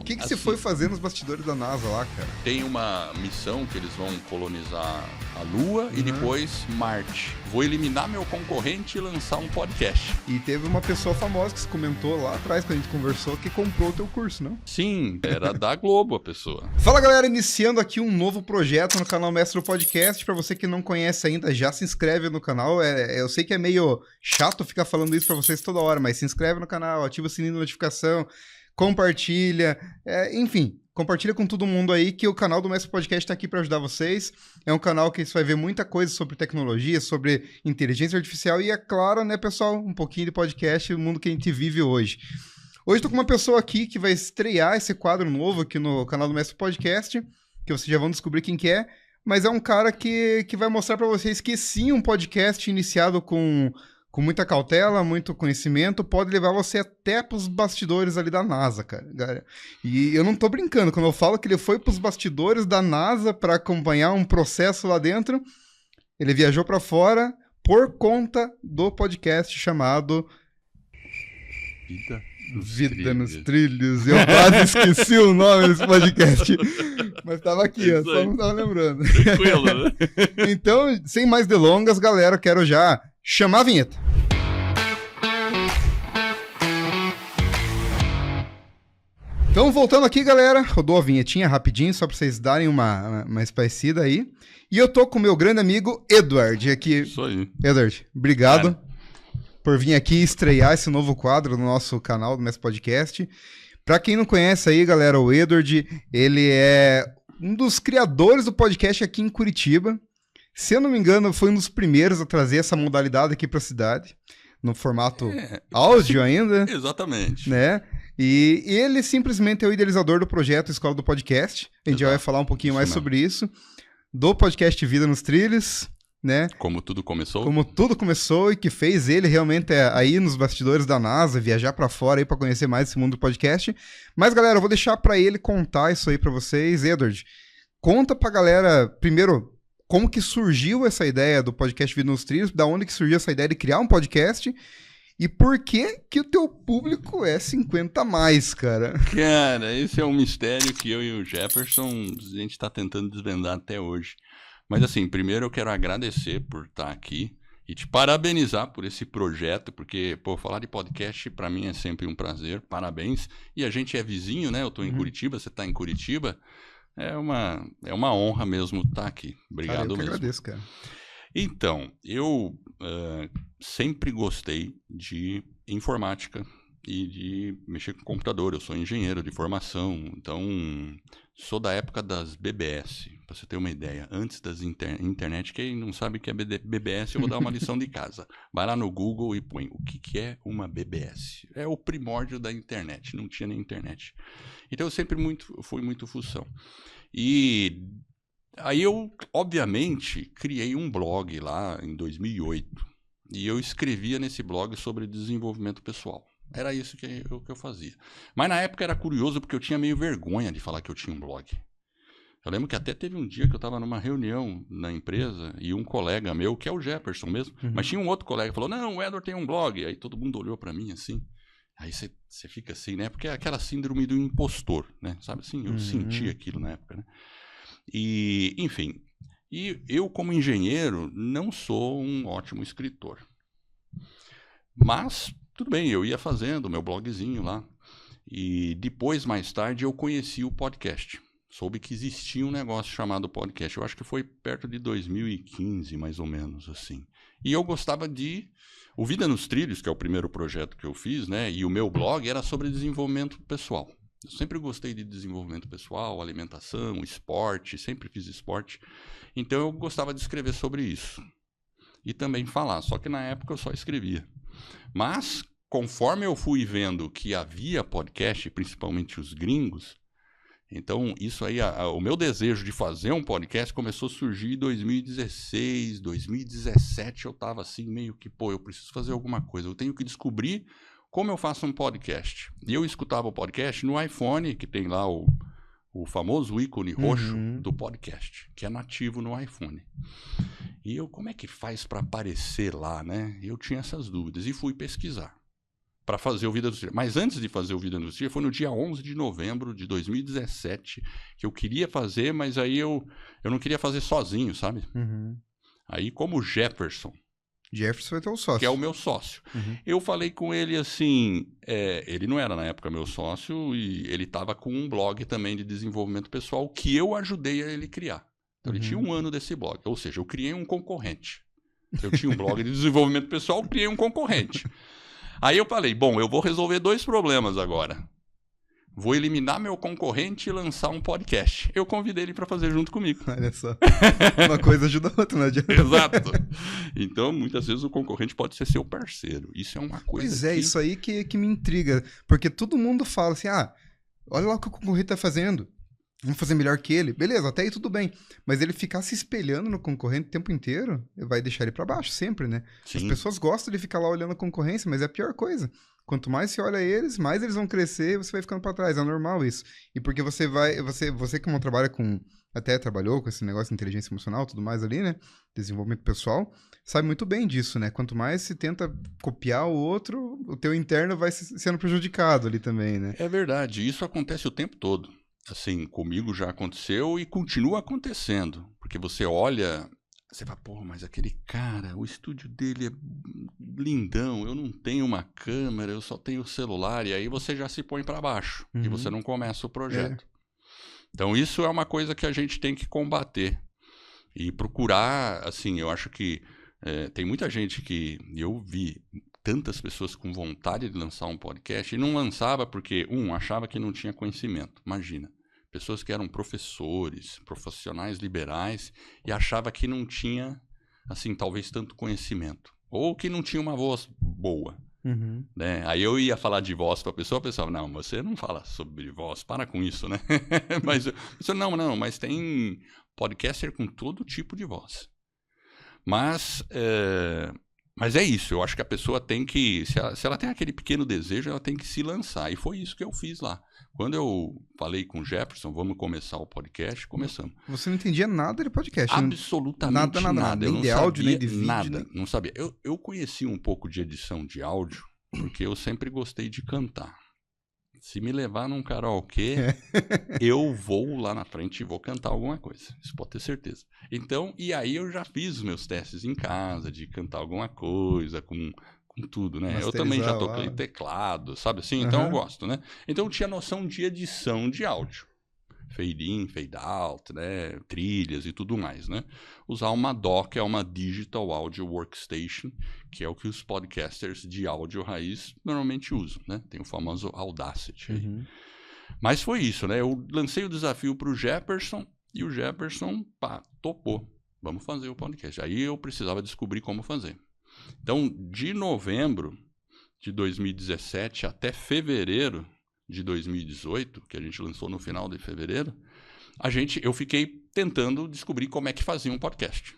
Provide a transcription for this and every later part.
que você foi fazer nos bastidores da NASA lá, cara? Tem uma missão que eles vão colonizar a Lua e depois Marte. Vou eliminar meu concorrente e lançar um podcast. E teve uma pessoa famosa que você comentou lá atrás, quando a gente conversou, que comprou o teu curso, não? Sim, era da Globo a pessoa. Fala, galera, iniciando aqui um novo projeto no canal Mestre do Podcast. Pra você que não conhece ainda, já se inscreve no canal. Eu sei que é meio chato ficar falando isso pra vocês toda hora, mas se inscreve no canal, ativa o sininho de notificação, compartilha, enfim, compartilha com todo mundo aí que o canal do Mestre Podcast tá aqui para ajudar vocês. É um canal que você vai ver muita coisa sobre tecnologia, sobre inteligência artificial e, é claro, né, pessoal, um pouquinho de podcast, o mundo que a gente vive hoje. Hoje tô com uma pessoa aqui que vai estrear esse quadro novo aqui no canal do Mestre Podcast, que vocês já vão descobrir quem que é, mas é um cara que vai mostrar para vocês que sim, um podcast iniciado com muita cautela, muito conhecimento, pode levar você até pros bastidores ali da NASA, cara. E eu não tô brincando, quando eu falo que ele foi pros bastidores da NASA para acompanhar um processo lá dentro, ele viajou para fora por conta do podcast chamado Vida nos Trilhos. Eu quase esqueci o nome desse podcast, mas tava aqui, ó, só não tava lembrando. Tranquilo, né? Então, sem mais delongas, galera, quero já chamar a vinheta. Então, voltando aqui, galera, rodou a vinhetinha rapidinho, só pra vocês darem uma espairecida aí. E eu tô com o meu grande amigo Edward aqui. Isso aí. Edward, obrigado por vir aqui estrear esse novo quadro no nosso canal do Mestre Podcast. Pra quem não conhece aí, galera, o Edward, ele é um dos criadores do podcast aqui em Curitiba. Se eu não me engano, foi um dos primeiros a trazer essa modalidade aqui pra cidade, no formato áudio ainda. Exatamente. Né? E ele simplesmente é o idealizador do projeto Escola do Podcast. A gente já vai falar um pouquinho mais sobre isso. Do podcast Vida nos Trilhos, né? Como tudo começou. Como tudo começou e que fez ele realmente aí nos bastidores da NASA, viajar pra fora aí pra conhecer mais esse mundo do podcast. Mas, galera, eu vou deixar pra ele contar isso aí pra vocês. Edward, conta pra galera, primeiro, como que surgiu essa ideia do podcast Vida nos Trilhos, da onde que surgiu essa ideia de criar um podcast e por que que o teu público é 50 a mais, cara? Cara, esse é um mistério que eu e o Jefferson, a gente tá tentando desvendar até hoje. Mas assim, primeiro eu quero agradecer por estar aqui e te parabenizar por esse projeto, porque, pô, falar de podcast pra mim é sempre um prazer, parabéns. E a gente é vizinho, né? Eu tô em Curitiba, você tá em Curitiba. É uma honra mesmo estar aqui. Obrigado, cara, eu que mesmo. agradeço, cara. Então, eu sempre gostei de informática e de mexer com computador. Eu sou engenheiro de formação, então sou da época das BBS, para você ter uma ideia. Antes das internet, quem não sabe o que é BBS, eu vou dar uma lição de casa. Vai lá no Google e põe o que é uma BBS. É o primórdio da internet, não tinha nem internet. Então eu sempre fui muito fução. E aí eu, obviamente, criei um blog lá em 2008 e eu escrevia nesse blog sobre desenvolvimento pessoal. Era isso que eu fazia. Mas na época era curioso porque eu tinha meio vergonha de falar que eu tinha um blog. Eu lembro que até teve um dia que eu estava numa reunião na empresa e um colega meu, que é o Jefferson mesmo, mas tinha um outro colega que falou, não, o Edward tem um blog. Aí todo mundo olhou para mim assim. Aí você fica assim, né? Porque é aquela síndrome do impostor, né? Sabe assim? Eu senti aquilo na época, né? E, enfim, eu como engenheiro não sou um ótimo escritor. Mas, tudo bem, eu ia fazendo meu blogzinho lá. E depois, mais tarde, eu conheci o podcast. Soube que existia um negócio chamado podcast. Eu acho que foi perto de 2015, mais ou menos, assim. E eu gostava de... O Vida nos Trilhos, que é o primeiro projeto que eu fiz, né? E o meu blog era sobre desenvolvimento pessoal. Eu sempre gostei de desenvolvimento pessoal, alimentação, esporte, sempre fiz esporte. Então eu gostava de escrever sobre isso. E também falar, só que na época eu só escrevia. Mas, conforme eu fui vendo que havia podcast, principalmente os gringos, então isso aí, o meu desejo de fazer um podcast começou a surgir em 2016, 2017, eu estava assim meio que, pô, eu preciso fazer alguma coisa, eu tenho que descobrir como eu faço um podcast. E eu escutava o podcast no iPhone, que tem lá o famoso ícone roxo do podcast, que é nativo no iPhone. E eu, como é que faz para aparecer lá, né? Eu tinha essas dúvidas e fui pesquisar. para fazer o Vida nos Trilhos. Mas antes de fazer o Vida nos Trilhos, foi no dia 11 de novembro de 2017 que eu queria fazer, mas aí eu não queria fazer sozinho, sabe? Uhum. Aí, como o Jefferson Jefferson é teu sócio. que é o meu sócio. Eu falei com ele assim, ele não era na época meu sócio e ele estava com um blog também de desenvolvimento pessoal que eu ajudei a ele criar. Então ele tinha 1 ano desse blog, ou seja, eu criei um concorrente. Eu tinha um blog de desenvolvimento pessoal, criei um concorrente. Aí eu falei, bom, eu vou resolver 2 problemas agora. Vou eliminar meu concorrente e lançar um podcast. Eu convidei ele para fazer junto comigo. Olha só. Uma coisa ajuda a outra, não adianta. Exato. Então, muitas vezes o concorrente pode ser seu parceiro. Isso é uma coisa Pois é, isso aí que me intriga. Porque todo mundo fala assim, olha lá o que o concorrente tá fazendo. Vamos fazer melhor que ele. Beleza, até aí tudo bem. Mas ele ficar se espelhando no concorrente o tempo inteiro, vai deixar ele pra baixo sempre, né? Sim. As pessoas gostam de ficar lá olhando a concorrência, mas é a pior coisa. Quanto mais você olha eles, mais eles vão crescer, você vai ficando pra trás. É normal isso. E porque você que não trabalha com... Até trabalhou com esse negócio de inteligência emocional, tudo mais ali, né? Desenvolvimento pessoal, sabe muito bem disso, né? Quanto mais se tenta copiar o outro, o teu interno vai sendo prejudicado ali também, né? É verdade. Isso acontece o tempo todo. Assim, comigo já aconteceu e continua acontecendo. Porque você olha, você fala, pô, mas aquele cara, o estúdio dele é lindão, eu não tenho uma câmera, eu só tenho o celular, e aí você já se põe para baixo e você não começa o projeto. Então isso é uma coisa que a gente tem que combater e procurar, assim, eu acho que tem muita gente que eu vi tantas pessoas com vontade de lançar um podcast e não lançava porque, achava que não tinha conhecimento. Imagina, pessoas que eram professores, profissionais liberais e achava que não tinha, assim, talvez tanto conhecimento. Ou que não tinha uma voz boa. Né? Aí eu ia falar de voz para a pessoa pensava, não, você não fala sobre voz, para com isso, né? Mas mas tem podcaster com todo tipo de voz. Mas é isso, eu acho que a pessoa tem que, se ela tem aquele pequeno desejo, ela tem que se lançar. E foi isso que eu fiz lá. Quando eu falei com o Jefferson, vamos começar o podcast, começamos. Você não entendia nada de podcast? Absolutamente nada. Nem de áudio, nem de vídeo. Nada, não sabia. Eu conheci um pouco de edição de áudio, porque eu sempre gostei de cantar. Se me levar num karaokê, eu vou lá na frente e vou cantar alguma coisa. Isso pode ter certeza. Então, e aí eu já fiz os meus testes em casa, de cantar alguma coisa, com tudo, né? Eu também já toquei teclado, sabe assim? Então eu gosto, né? Então eu tinha noção de edição de áudio. Fade in, fade out, né? Trilhas e tudo mais, né? Usar uma DAW, que é uma Digital Audio Workstation, que é o que os podcasters de áudio raiz normalmente usam, né? Tem o famoso Audacity aí. Mas foi isso, né? Eu lancei o desafio para o Jefferson e o Jefferson, topou. Vamos fazer o podcast. Aí eu precisava descobrir como fazer. Então, de novembro de 2017 até fevereiro de 2018, que a gente lançou no final de fevereiro, eu fiquei tentando descobrir como é que fazia um podcast.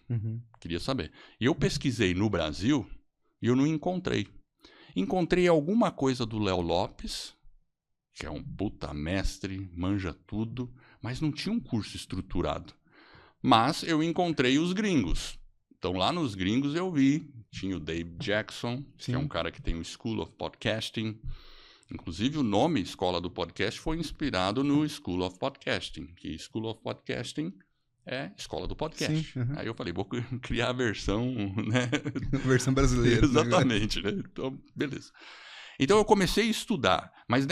Queria saber. E eu pesquisei no Brasil e eu não encontrei. Encontrei alguma coisa do Léo Lopes, que é um puta mestre, manja tudo, mas não tinha um curso estruturado. Mas eu encontrei os gringos. Então, lá nos gringos eu vi, tinha o Dave Jackson, que é um cara que tem o School of Podcasting. Inclusive, o nome Escola do Podcast foi inspirado no School of Podcasting, que School of Podcasting é Escola do Podcast. Aí eu falei, vou criar a versão, né? Versão brasileira. Exatamente, né? Então, beleza. Então, eu comecei a estudar. Mas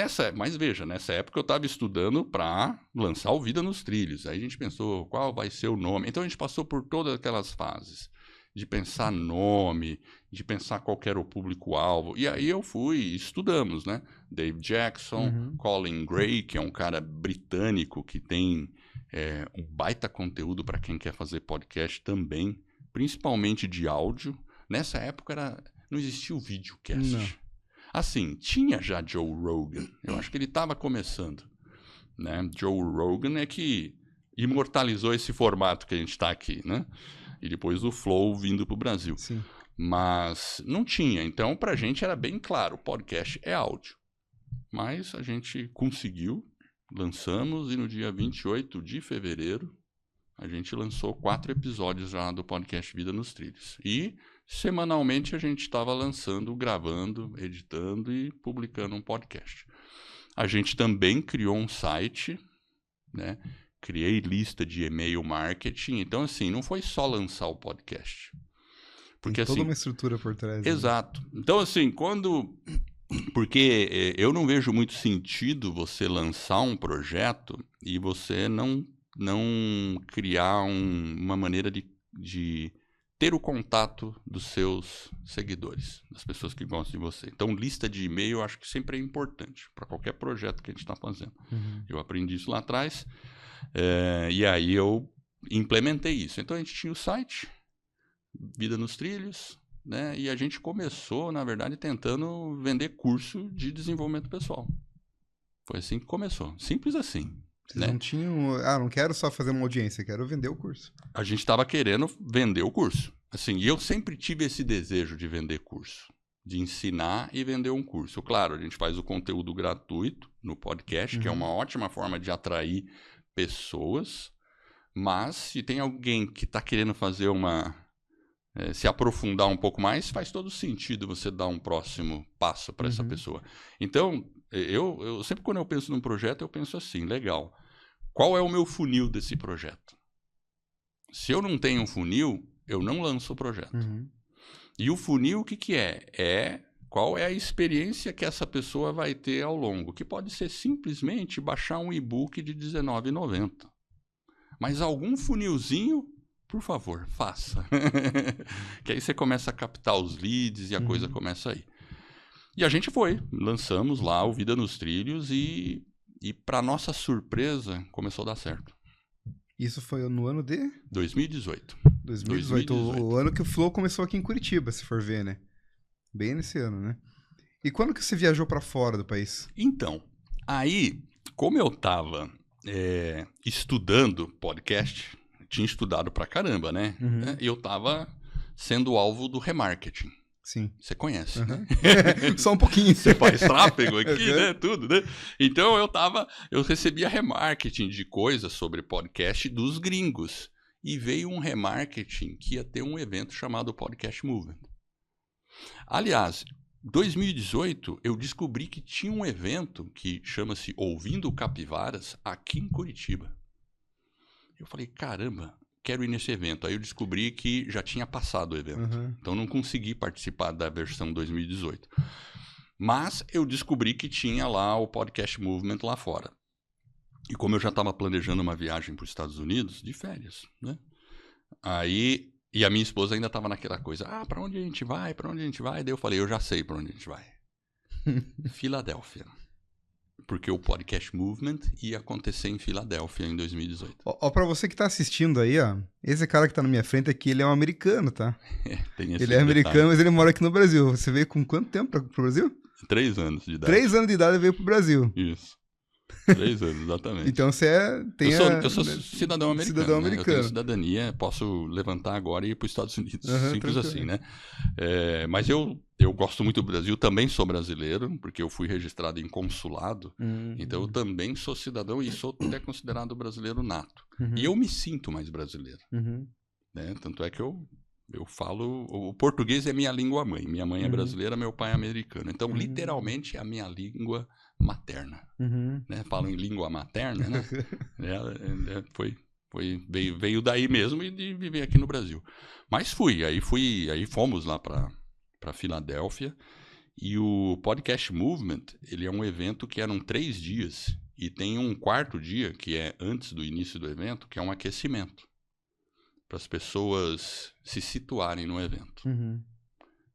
veja, nessa época eu estava estudando para lançar o Vida nos Trilhos. Aí a gente pensou, qual vai ser o nome? Então, a gente passou por todas aquelas fases. De pensar nome, de pensar qual era o público-alvo. E aí eu estudamos, né? Dave Jackson, Colin Gray, que é um cara britânico que tem um baita conteúdo para quem quer fazer podcast também, principalmente de áudio. Nessa época não existia o videocast. Não. Assim, tinha já Joe Rogan. Eu acho que ele estava começando. Né? Joe Rogan é que imortalizou esse formato que a gente está aqui, né? E depois o Flow vindo para o Brasil. Sim. Mas não tinha. Então, para a gente era bem claro, o podcast é áudio. Mas a gente conseguiu, lançamos, e no dia 28 de fevereiro, a gente lançou 4 episódios já do podcast Vida nos Trilhos. E semanalmente a gente estava lançando, gravando, editando e publicando um podcast. A gente também criou um site, né? Criei lista de e-mail marketing. Então, assim, não foi só lançar o podcast. Porque, Tem toda assim, uma estrutura por trás. exato. Então, assim, porque eu não vejo muito sentido você lançar um projeto e você não criar uma maneira de ter o contato dos seus seguidores, das pessoas que gostam de você. Então, lista de e-mail eu acho que sempre é importante para qualquer projeto que a gente está fazendo. Eu aprendi isso lá atrás e aí eu implementei isso. Então, a gente tinha o site, Vida nos Trilhos, né? E a gente começou, na verdade, tentando vender curso de desenvolvimento pessoal. Foi assim que começou. Simples assim. Vocês né? não tinham... não quero só fazer uma audiência, quero vender o curso. A gente estava querendo vender o curso. Assim, e eu sempre tive esse desejo de vender curso. De ensinar e vender um curso. Claro, a gente faz o conteúdo gratuito no podcast, que é uma ótima forma de atrair pessoas. Mas se tem alguém que está querendo fazer se aprofundar um pouco mais, faz todo sentido você dar um próximo passo para essa pessoa. Então, eu sempre quando eu penso num projeto, eu penso assim, legal, qual é o meu funil desse projeto? Se eu não tenho um funil, eu não lanço o projeto. E o funil, o que é? Qual é a experiência que essa pessoa vai ter ao longo? Que pode ser simplesmente baixar um e-book de R$19,90. Mas algum funilzinho, por favor, faça. Que aí você começa a captar os leads e a coisa começa a ir. E a gente lançamos lá o Vida nos Trilhos e para nossa surpresa, começou a dar certo. Isso foi no ano de? 2018. 2018. O ano que o Flow começou aqui em Curitiba, se for ver, né? Bem nesse ano, né? E quando que você viajou para fora do país? Então, aí, como eu estava estudando podcast, tinha estudado pra caramba, né? Eu estava sendo alvo do remarketing. Sim. Você conhece, né? Só um pouquinho. Você faz tráfego aqui, né? Tudo, né? Então eu recebia remarketing de coisas sobre podcast dos gringos. E veio um remarketing que ia ter um evento chamado Podcast Movement. Aliás, 2018 eu descobri que tinha um evento que chama-se Ouvindo Capivaras aqui em Curitiba. Eu falei, caramba, quero ir nesse evento. Aí eu descobri que já tinha passado o evento. Então não consegui participar da versão 2018. Mas eu descobri que tinha lá o Podcast Movement lá fora. E como eu já estava planejando uma viagem para os Estados Unidos, de férias, né? E a minha esposa ainda estava naquela coisa, para onde a gente vai? Para onde a gente vai? Daí eu falei, eu já sei para onde a gente vai. Filadélfia. Porque o Podcast Movement ia acontecer em Filadélfia em 2018. Ó, pra você que tá assistindo aí, ó, esse cara que tá na minha frente aqui, ele é um americano, tá? Tem esse ele é americano, mas ele mora aqui no Brasil. Você veio com quanto tempo pro Brasil? 3 anos de idade. 3 anos de idade veio pro Brasil. Isso. 3 anos, exatamente. Então você eu sou cidadão americano. Cidadão americano. Eu tenho cidadania, posso levantar agora e ir para os Estados Unidos. Simples assim, né? Mas eu gosto muito do Brasil, também sou brasileiro, porque eu fui registrado em consulado. Então eu também sou cidadão e sou até considerado brasileiro nato. E eu me sinto mais brasileiro. Né? Tanto é que eu falo... O português é minha língua mãe. Minha mãe é brasileira, meu pai é americano. Então, literalmente, é a minha língua materna. Né? Falo em língua materna, né? Veio daí mesmo e de viver aqui no Brasil. Mas aí fomos lá para Filadélfia. E o Podcast Movement, ele é um evento que eram 3 dias. E tem um 4º dia, que é antes do início do evento, que é um aquecimento. Para as pessoas se situarem no evento.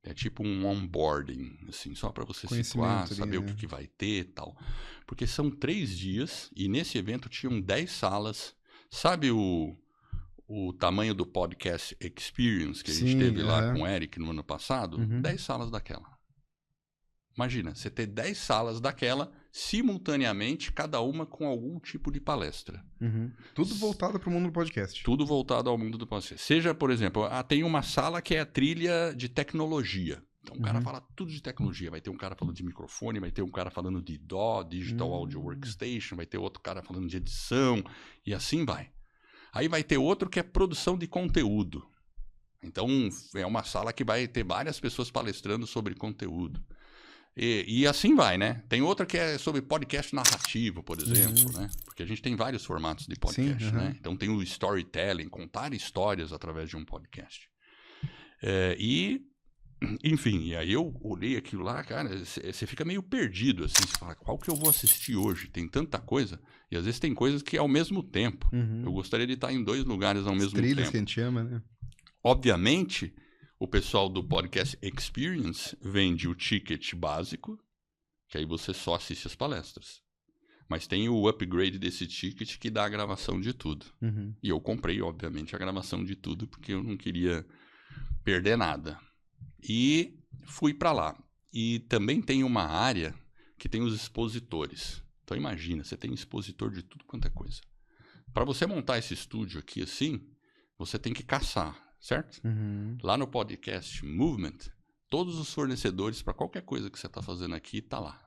É tipo um onboarding, assim, só para você situar, saber o que vai ter e tal. Porque são 3 dias e nesse evento tinham 10 salas. Sabe o tamanho do Podcast Experience que a gente teve lá com o Eric no ano passado? 10 salas daquela. Imagina, você ter 10 salas daquela simultaneamente, cada uma com algum tipo de palestra. Tudo voltado para o mundo do podcast. Tudo voltado ao mundo do podcast. Seja, por exemplo, tem uma sala que é a trilha de tecnologia. Então o cara fala tudo de tecnologia. Vai ter um cara falando de microfone, vai ter um cara falando de DAW, Digital Audio Workstation, vai ter outro cara falando de edição, e assim vai. Aí vai ter outro que é produção de conteúdo. Então, é uma sala que vai ter várias pessoas palestrando sobre conteúdo. E assim vai, né? Tem outra que é sobre podcast narrativo, por exemplo, né? Porque a gente tem vários formatos de podcast, Sim, né? Então, tem o storytelling, contar histórias através de um podcast. Enfim, e aí eu olhei aquilo lá, cara, você fica meio perdido, assim, você fala, qual que eu vou assistir hoje? Tem tanta coisa, e às vezes tem coisas que é ao mesmo tempo. Eu gostaria de estar em 2 lugares ao mesmo trilhas tempo. que a gente chama, né? Obviamente, o pessoal do Podcast Experience vende o ticket básico, que aí você só assiste as palestras. Mas tem o upgrade desse ticket que dá a gravação de tudo. E eu comprei, obviamente, a gravação de tudo, porque eu não queria perder nada. E fui para lá. E também tem uma área que tem os expositores. Então imagina, você tem expositor de tudo quanto é coisa. Para você montar esse estúdio aqui assim, você tem que caçar, certo? Lá no Podcast Movement, todos os fornecedores para qualquer coisa que você está fazendo aqui tá lá.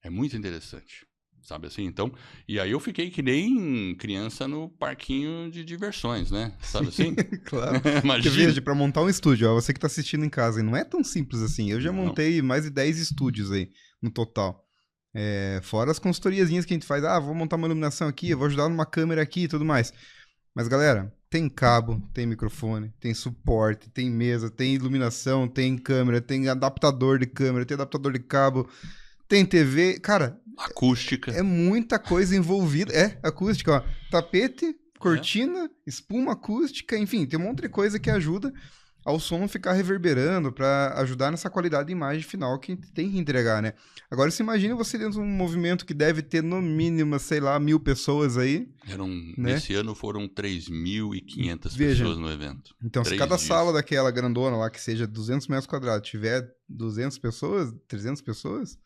É muito interessante. Sabe assim? Então, e aí eu fiquei que nem criança no parquinho de diversões, né? Sabe assim? Claro. Porque Imagina. veja, pra montar um estúdio, ó, você que tá assistindo em casa, e não é tão simples assim. Eu já Não. montei mais de 10 estúdios aí, no total. Fora as consultoriazinhas que a gente faz. Ah, vou montar uma iluminação aqui, eu vou ajudar numa câmera aqui e tudo mais. Mas, galera, tem cabo, tem microfone, tem suporte, tem mesa, tem iluminação, tem câmera, tem adaptador de câmera, tem adaptador de cabo, tem TV. Cara, Acústica. é muita coisa envolvida. Acústica, ó. Tapete, cortina, espuma acústica, enfim, tem um monte de coisa que ajuda ao som não ficar reverberando pra ajudar nessa qualidade de imagem final que tem que entregar, né? Agora, você imagina você dentro de um movimento que deve ter no mínimo, sei lá, 1.000 pessoas aí. Nesse ano foram 3.500 Veja, pessoas no evento. Então, se 3 cada dias. sala daquela grandona lá, que seja 200 metros quadrados, tiver 200 pessoas, 300 pessoas...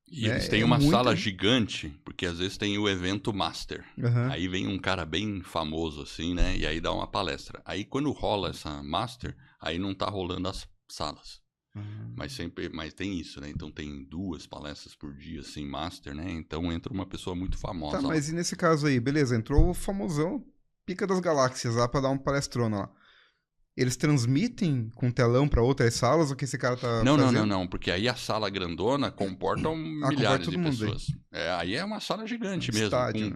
E eles têm uma sala gigante, porque às vezes tem o evento master. Aí vem um cara bem famoso, assim, né? E aí dá uma palestra. Aí quando rola essa master, aí não tá rolando as salas. Mas tem isso, né? Então tem 2 palestras por dia, assim, master, né? Então entra uma pessoa muito famosa. Tá, lá. mas e nesse caso aí, beleza, entrou o famosão Pica das Galáxias lá pra dar uma palestrona lá. Eles transmitem com telão pra outras salas o que esse cara tá fazendo? Não, porque aí a sala grandona comporta milhares de pessoas. Aí é uma sala gigante mesmo, Estádio, com né?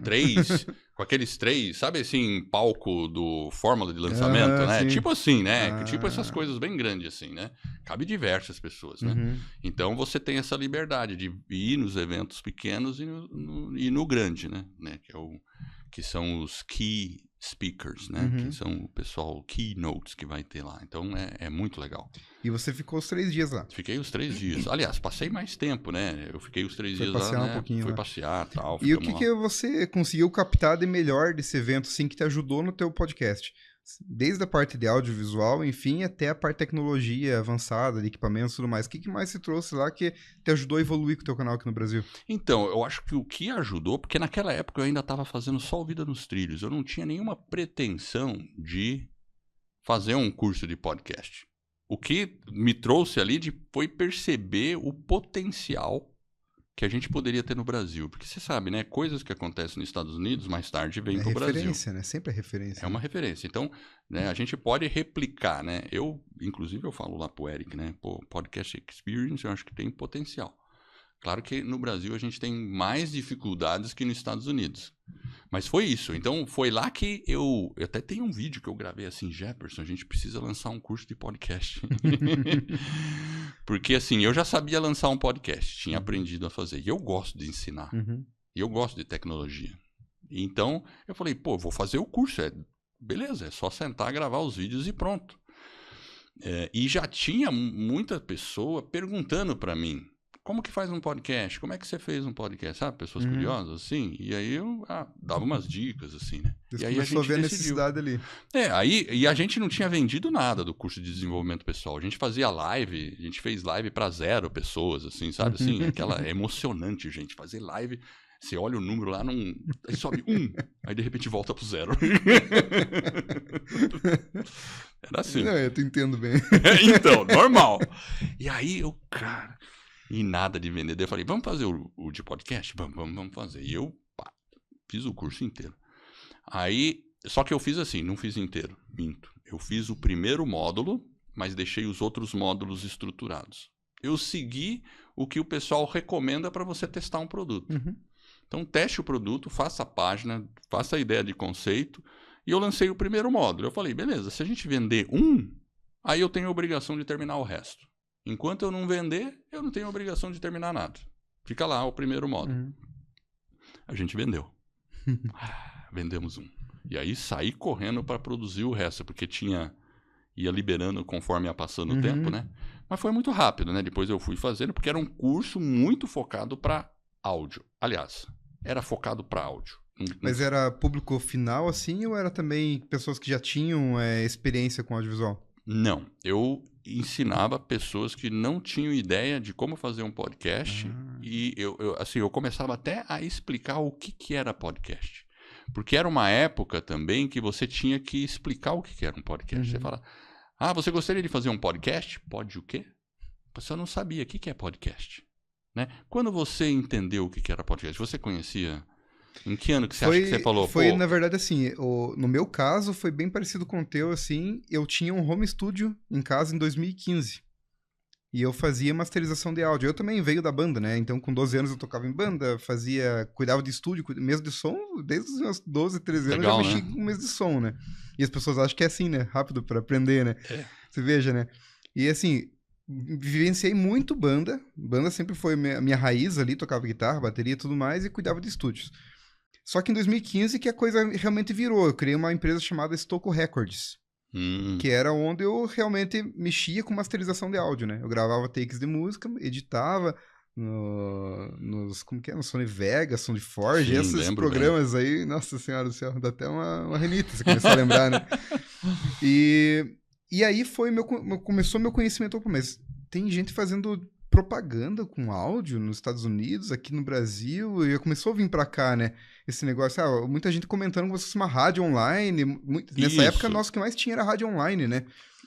com aqueles 3, sabe assim, palco do Fórmula de lançamento, né? Sim. Tipo assim, né? Tipo essas coisas bem grandes assim, né? Cabe diversas pessoas, né? Então você tem essa liberdade de ir nos eventos pequenos e no grande, né? Que são os key speakers, né? Que são o pessoal keynotes que vai ter lá. Então é muito legal. E você ficou os 3 dias lá? Fiquei os 3 dias. Aliás, passei mais tempo, né? Eu fiquei os 3 dias passear lá, um né? pouquinho, Fui né? passear e tal. E o que você conseguiu captar de melhor desse evento, assim, que te ajudou no teu podcast? Desde a parte de audiovisual, enfim, até a parte de tecnologia avançada, de equipamentos e tudo mais. O que mais se trouxe lá que te ajudou a evoluir com o teu canal aqui no Brasil? Então, eu acho que o que ajudou, porque naquela época eu ainda estava fazendo só o Vida nos Trilhos. Eu não tinha nenhuma pretensão de fazer um curso de podcast. O que me trouxe ali foi perceber o potencial que a gente poderia ter no Brasil. Porque você sabe, né? Coisas que acontecem nos Estados Unidos, mais tarde vêm para o Brasil. É referência, né? Sempre é referência. É uma referência. Então, né, a gente pode replicar, né? Inclusive, eu falo lá pro Eric, né? Pô, Podcast Experience, eu acho que tem potencial. Claro que no Brasil a gente tem mais dificuldades que nos Estados Unidos. Mas foi isso. Então, foi lá que eu até tenho um vídeo que eu gravei assim, Jefferson, a gente precisa lançar um curso de podcast. Porque, assim, eu já sabia lançar um podcast, tinha aprendido a fazer. E eu gosto de ensinar. E eu gosto de tecnologia. Então, eu falei, pô, vou fazer o curso. Beleza, é só sentar, gravar os vídeos e pronto. E já tinha muita pessoa perguntando para mim, como que faz um podcast? Como é que você fez um podcast? Sabe, pessoas curiosas, assim. E aí eu dava umas dicas, assim, né? Você e aí começou a ver a decidiu. necessidade ali. E a gente não tinha vendido nada do curso de desenvolvimento pessoal. A gente fazia live, a gente fez live para 0 pessoas, assim, sabe? Assim, é emocionante, gente, fazer live. Você olha o número lá, aí sobe 1, aí de repente volta pro 0. Era assim. Não, eu te entendo bem. Então, normal. E aí cara, e nada de vender. Daí eu falei, vamos fazer o de podcast? Vamos fazer. E eu fiz o curso inteiro. Aí, só que eu fiz assim, não fiz inteiro, minto. Eu fiz o primeiro módulo, mas deixei os outros módulos estruturados. Eu segui o que o pessoal recomenda para você testar um produto. Uhum. Então, teste o produto, faça a página, faça a ideia de conceito, e eu lancei o primeiro módulo. Eu falei, beleza, se a gente vender aí eu tenho a obrigação de terminar o resto. Enquanto eu não vender, eu não tenho a obrigação de terminar nada. Fica lá o primeiro módulo. Uhum. A gente vendeu. Vendemos um. E aí saí correndo para produzir o resto, porque ia liberando conforme ia passando o tempo, né? Mas foi muito rápido, né? Depois eu fui fazendo, porque era um curso muito focado para áudio. Aliás, era focado para áudio. Mas era público final, assim, ou era também pessoas que já tinham experiência com audiovisual? Não, eu ensinava pessoas que não tinham ideia de como fazer um podcast e eu começava até a explicar o que era podcast. Porque era uma época também que você tinha que explicar o que era um podcast. Você fala, você gostaria de fazer um podcast? Pode o quê? Você não sabia o que é podcast. Né? Quando você entendeu o que era podcast, você conhecia... Em que ano que você acha que você falou? Foi, na verdade, assim, no meu caso, foi bem parecido com o teu, assim, eu tinha um home studio em casa em 2015, e eu fazia masterização de áudio. Eu também veio da banda, né, então com 12 anos eu tocava em banda, cuidava de estúdio, mesa de som, desde os meus 12, 13 anos Legal, eu já mexi né? com mesa de som, né, e as pessoas acham que é assim, né, rápido pra aprender, né, Você veja, né, e assim... Vivenciei muito banda sempre foi minha raiz ali, tocava guitarra, bateria e tudo mais, e cuidava de estúdios. Só que em 2015 que a coisa realmente virou, eu criei uma empresa chamada Stocco Records, que era onde eu realmente mexia com masterização de áudio, né? Eu gravava takes de música, editava no Sony Vegas, Sony Forge, esses programas bem. Aí, nossa senhora do céu, dá até uma renita você começar a lembrar, né? E aí começou meu conhecimento, mas tem gente fazendo propaganda com áudio nos Estados Unidos, aqui no Brasil, e começou a vir pra cá, né? Esse negócio, muita gente comentando que fosse uma rádio online. Nessa época, nosso que mais tinha era rádio online, né?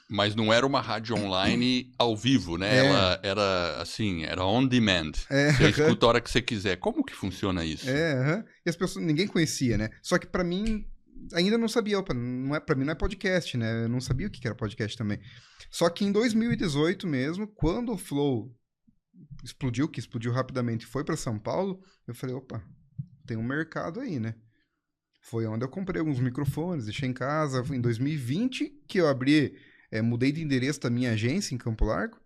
Mas não era uma rádio online ao vivo, né? Ela era assim, era on demand. Você escuta a hora que você quiser. Como que funciona isso? E as pessoas, ninguém conhecia, né? Só que pra mim... Ainda não sabia, pra mim não é podcast, né? Eu não sabia o que era podcast também. Só que em 2018 mesmo, quando o Flow explodiu rapidamente e foi para São Paulo, eu falei, opa, tem um mercado aí, né? Foi onde eu comprei alguns microfones, deixei em casa. Foi em 2020 que eu mudei de endereço da minha agência em Campo Largo,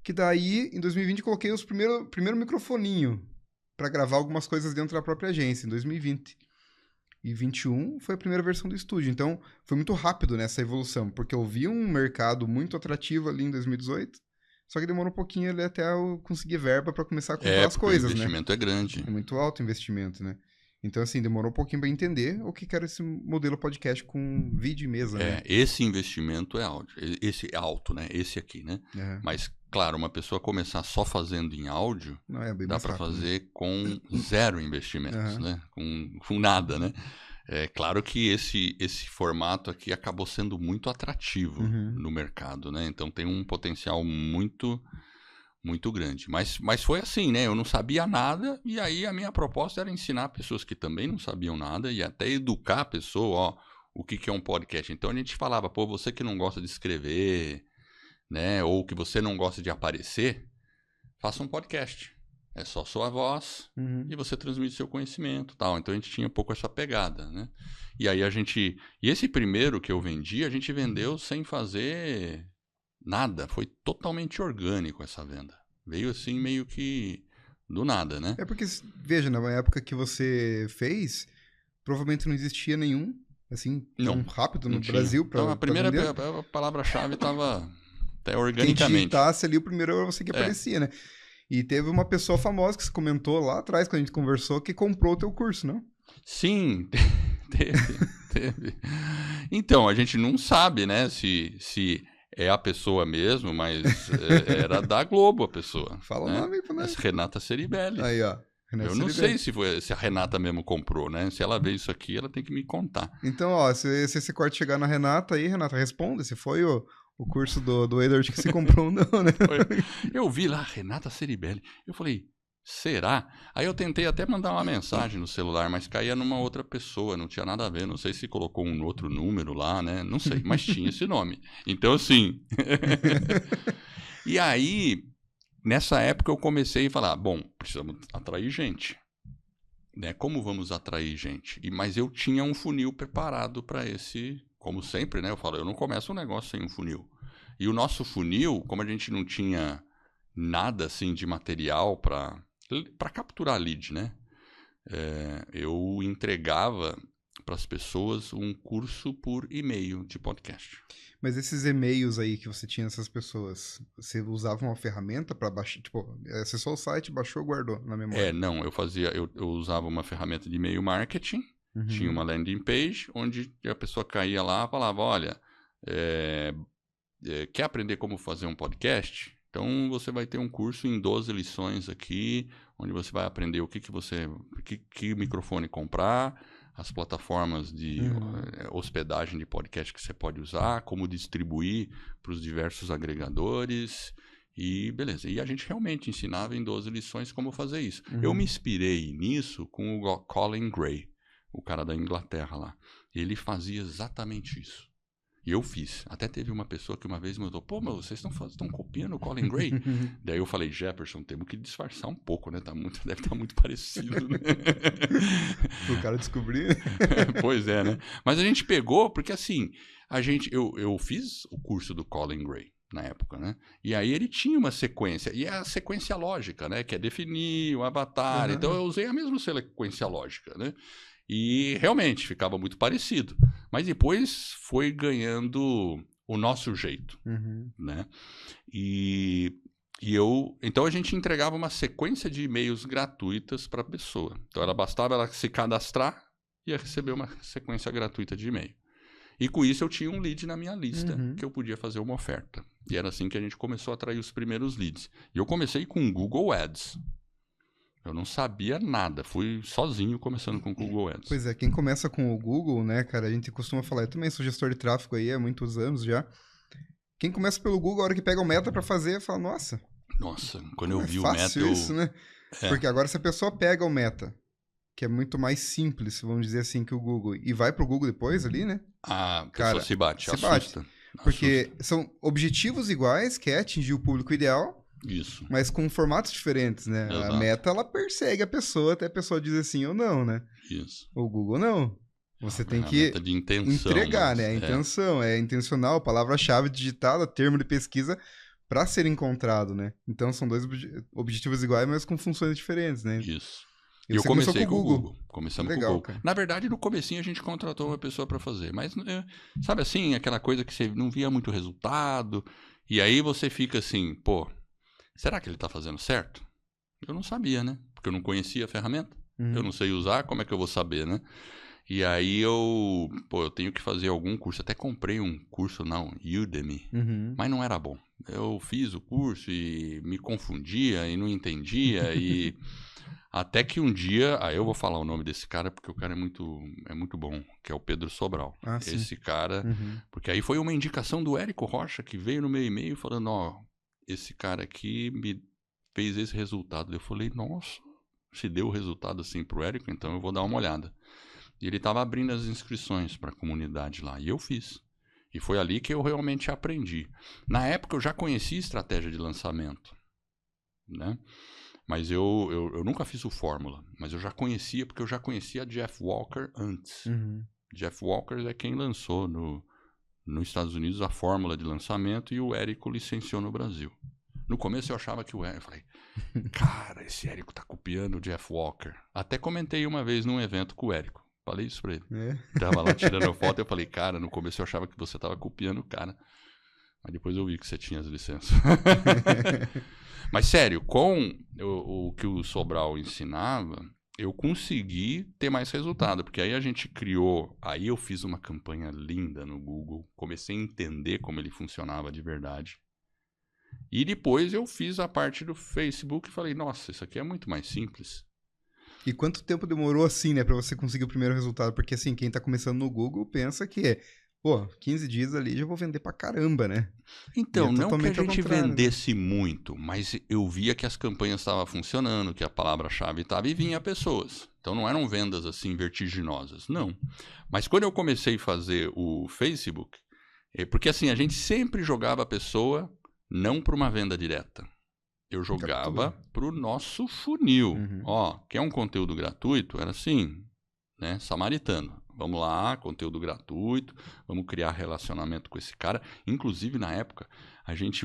que daí, em 2020, coloquei os primeiro microfoninho para gravar algumas coisas dentro da própria agência, em 2020. E 21 foi a primeira versão do estúdio. Então, foi muito rápido nessa evolução, porque eu vi um mercado muito atrativo ali em 2018, só que demorou um pouquinho ali até eu conseguir verba para começar a comprar as coisas, né? O investimento é grande. É muito alto o investimento, né? Então, assim, demorou um pouquinho para entender o que era esse modelo podcast com vídeo e mesa, né? Esse investimento é alto. Esse é alto, né? Esse aqui, né? Mas, claro, uma pessoa começar só fazendo em áudio, dá para fazer com zero investimentos, né? Com nada, né? É claro que esse formato aqui acabou sendo muito atrativo no mercado, né? Então tem um potencial muito, muito grande. Mas foi assim, né? Eu não sabia nada e aí a minha proposta era ensinar pessoas que também não sabiam nada e até educar a pessoa, o que é um podcast. Então a gente falava, você que não gosta de escrever, né? Ou que você não gosta de aparecer, faça um podcast. É só sua voz e você transmite seu conhecimento, tal. Então a gente tinha um pouco essa pegada, né? E aí e esse primeiro que eu vendi, a gente vendeu sem fazer nada. Foi totalmente orgânico essa venda. Veio assim meio que do nada, né? É porque, veja, na época que você fez, provavelmente não existia nenhum, assim, tão rápido no Brasil para então, a palavra-chave estava até organicamente. Quem digitasse ali, o primeiro era você que aparecia, né? E teve uma pessoa famosa que você comentou lá atrás, quando a gente conversou, que comprou o teu curso, não? Sim, teve. Então, a gente não sabe, né, se é a pessoa mesmo, mas era da Globo a pessoa. Fala o nome pra nós. Renata Ceribelli. Aí, ó. Eu não sei se a Renata mesmo comprou, né? Se ela vê isso aqui, ela tem que me contar. Então, se esse corte chegar na Renata aí, Renata, responda se foi o curso do Edward que você comprou ou não, né? Eu vi lá, Renata Ceribelli. Eu falei, Será? Aí eu tentei até mandar uma mensagem no celular, mas caía numa outra pessoa, não tinha nada a ver. Não sei se colocou um outro número lá, né? Não sei, mas tinha esse nome. Então, assim... E aí, nessa época eu comecei a falar, bom, precisamos atrair gente. Né? Como vamos atrair gente? Mas eu tinha um funil preparado para esse... Como sempre, né? Eu falo, eu não começo um negócio sem um funil. E o nosso funil, como a gente não tinha nada assim de material para capturar lead, né? Eu entregava para as pessoas um curso por e-mail de podcast. Mas esses e-mails aí que você tinha dessas pessoas, você usava uma ferramenta para baixar? Tipo, acessou o site, baixou, guardou na memória? Não, eu usava uma ferramenta de e-mail marketing, tinha uma landing page, onde a pessoa caía lá e falava, olha, quer aprender como fazer um podcast? Então você vai ter um curso em 12 lições aqui, onde você vai aprender que microfone comprar, as plataformas de hospedagem de podcast que você pode usar, como distribuir para os diversos agregadores e beleza. E a gente realmente ensinava em 12 lições como fazer isso. Eu me inspirei nisso com o Colin Gray, o cara da Inglaterra lá. Ele fazia exatamente isso. E eu fiz. Até teve uma pessoa que uma vez me mandou, pô, mas vocês estão copiando o Colin Gray? Daí eu falei, Jefferson, temos que disfarçar um pouco, né? Deve estar muito parecido, né? Pro cara descobrir. Pois é, né? Mas a gente pegou, porque assim, eu fiz o curso do Colin Gray na época, né? E aí ele tinha uma sequência, e é a sequência lógica, né? Que é definir o avatar. Então eu usei a mesma sequência lógica, né? E realmente ficava muito parecido. Mas depois foi ganhando o nosso jeito, né? Então a gente entregava uma sequência de e-mails gratuitas para a pessoa. Então bastava ela se cadastrar e ia receber uma sequência gratuita de e-mail. E com isso eu tinha um lead na minha lista que eu podia fazer uma oferta. E era assim que a gente começou a atrair os primeiros leads. E eu comecei com Google Ads. Eu não sabia nada, fui sozinho começando com o Google Ads. Pois é, quem começa com o Google, né, cara, a gente costuma falar, eu também sou gestor de tráfego aí há muitos anos já. Quem começa pelo Google, a hora que pega o Meta pra fazer, fala, nossa, quando eu vi o Meta, fácil isso, né? Porque agora se a pessoa pega o Meta, que é muito mais simples, vamos dizer assim, que o Google, e vai pro Google depois ali, né? A pessoa se bate. Porque são objetivos iguais, que é atingir o público ideal, isso. Mas com formatos diferentes, né? Exato. A Meta, ela persegue a pessoa até a pessoa dizer sim ou não, né? Isso. O Google não. Você tem que de intenção, entregar, né? A intenção, é intencional, palavra-chave digitada, termo de pesquisa para ser encontrado, né? Então são dois objetivos iguais, mas com funções diferentes, né? Isso. E eu comecei com o Google. Começamos legal, com o Google. Cara. Na verdade, no comecinho a gente contratou uma pessoa para fazer, mas sabe assim, aquela coisa que você não via muito resultado, e aí você fica assim, pô, será que ele está fazendo certo? Eu não sabia, né? Porque eu não conhecia a ferramenta. Eu não sei usar, como é que eu vou saber, né? E aí eu tenho que fazer algum curso. Até comprei um curso na Udemy, mas não era bom. Eu fiz o curso e me confundia e não entendia. E até que um dia, eu vou falar o nome desse cara porque o cara é muito bom, que é o Pedro Sobral. Esse cara, porque aí foi uma indicação do Érico Rocha que veio no meu e-mail falando, esse cara aqui me fez esse resultado. Eu falei, nossa, se deu o resultado assim pro Érico, então eu vou dar uma olhada. E ele estava abrindo as inscrições para a comunidade lá, e eu fiz. E foi ali que eu realmente aprendi. Na época eu já conhecia estratégia de lançamento, né? Mas eu nunca fiz o Fórmula, mas eu já conhecia, porque eu já conhecia Jeff Walker antes. Jeff Walker é quem lançou nos Estados Unidos a fórmula de lançamento e o Érico licenciou no Brasil. No começo eu achava que eu falei, cara, esse Érico tá copiando o Jeff Walker. Até comentei uma vez num evento com o Érico. Falei isso pra ele. Tava lá tirando foto e eu falei, cara, no começo eu achava que você tava copiando o cara. Mas depois eu vi que você tinha as licenças. Mas sério, com o que o Sobral ensinava, eu consegui ter mais resultado. Porque aí a gente criou... Aí eu fiz uma campanha linda no Google. Comecei a entender como ele funcionava de verdade. E depois eu fiz a parte do Facebook e falei, nossa, isso aqui é muito mais simples. E quanto tempo demorou assim, né, pra você conseguir o primeiro resultado? Porque assim, quem tá começando no Google pensa que Pô, 15 dias ali já vou vender pra caramba, né? Então, E é não que a totalmente ao gente contrário, né? vendesse muito, mas eu via que as campanhas estavam funcionando, que a palavra-chave estava e vinha pessoas. Então não eram vendas assim vertiginosas, não. Mas quando eu comecei a fazer o Facebook, porque assim, a gente sempre jogava a pessoa não para uma venda direta. Eu jogava para o nosso funil. Uhum. Ó, quer um conteúdo gratuito? Era assim, né? Samaritano. Vamos lá, conteúdo gratuito, vamos criar relacionamento com esse cara. Inclusive, na época,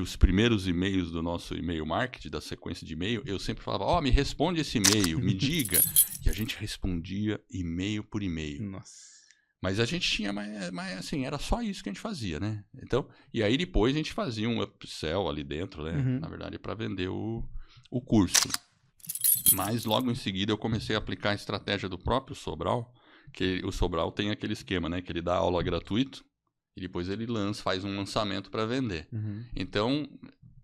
os primeiros e-mails do nosso e-mail marketing, da sequência de e-mail, eu sempre falava, ó, me responde esse e-mail, me diga. E a gente respondia e-mail por e-mail. Nossa. Mas a gente tinha, mas assim, era só isso que a gente fazia, né? Então, e aí depois a gente fazia um upsell ali dentro, né? Uhum. Na verdade, para vender o curso. Mas logo em seguida eu comecei a aplicar a estratégia do próprio Sobral, que o Sobral tem aquele esquema, né? Que ele dá aula gratuito e depois ele faz um lançamento para vender. Uhum. Então,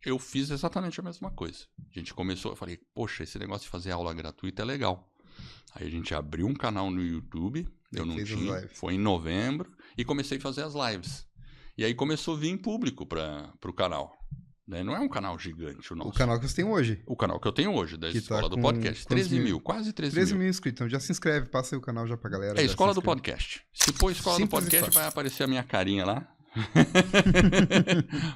eu fiz exatamente a mesma coisa. A gente começou, eu falei, poxa, esse negócio de fazer aula gratuita é legal. Aí a gente abriu um canal no YouTube, eu não tinha, foi em novembro, e comecei a fazer as lives. E aí começou a vir público para o canal. Né? Não é um canal gigante o nosso. O canal que você tem hoje. O canal que eu tenho hoje, da Que Escola tá do Podcast. 13 mil, quase 13 mil. 13 mil inscritos. Então já se inscreve, passa aí o canal já pra galera. É Escola do Podcast. Se for Escola do Podcast, vai aparecer a minha carinha lá.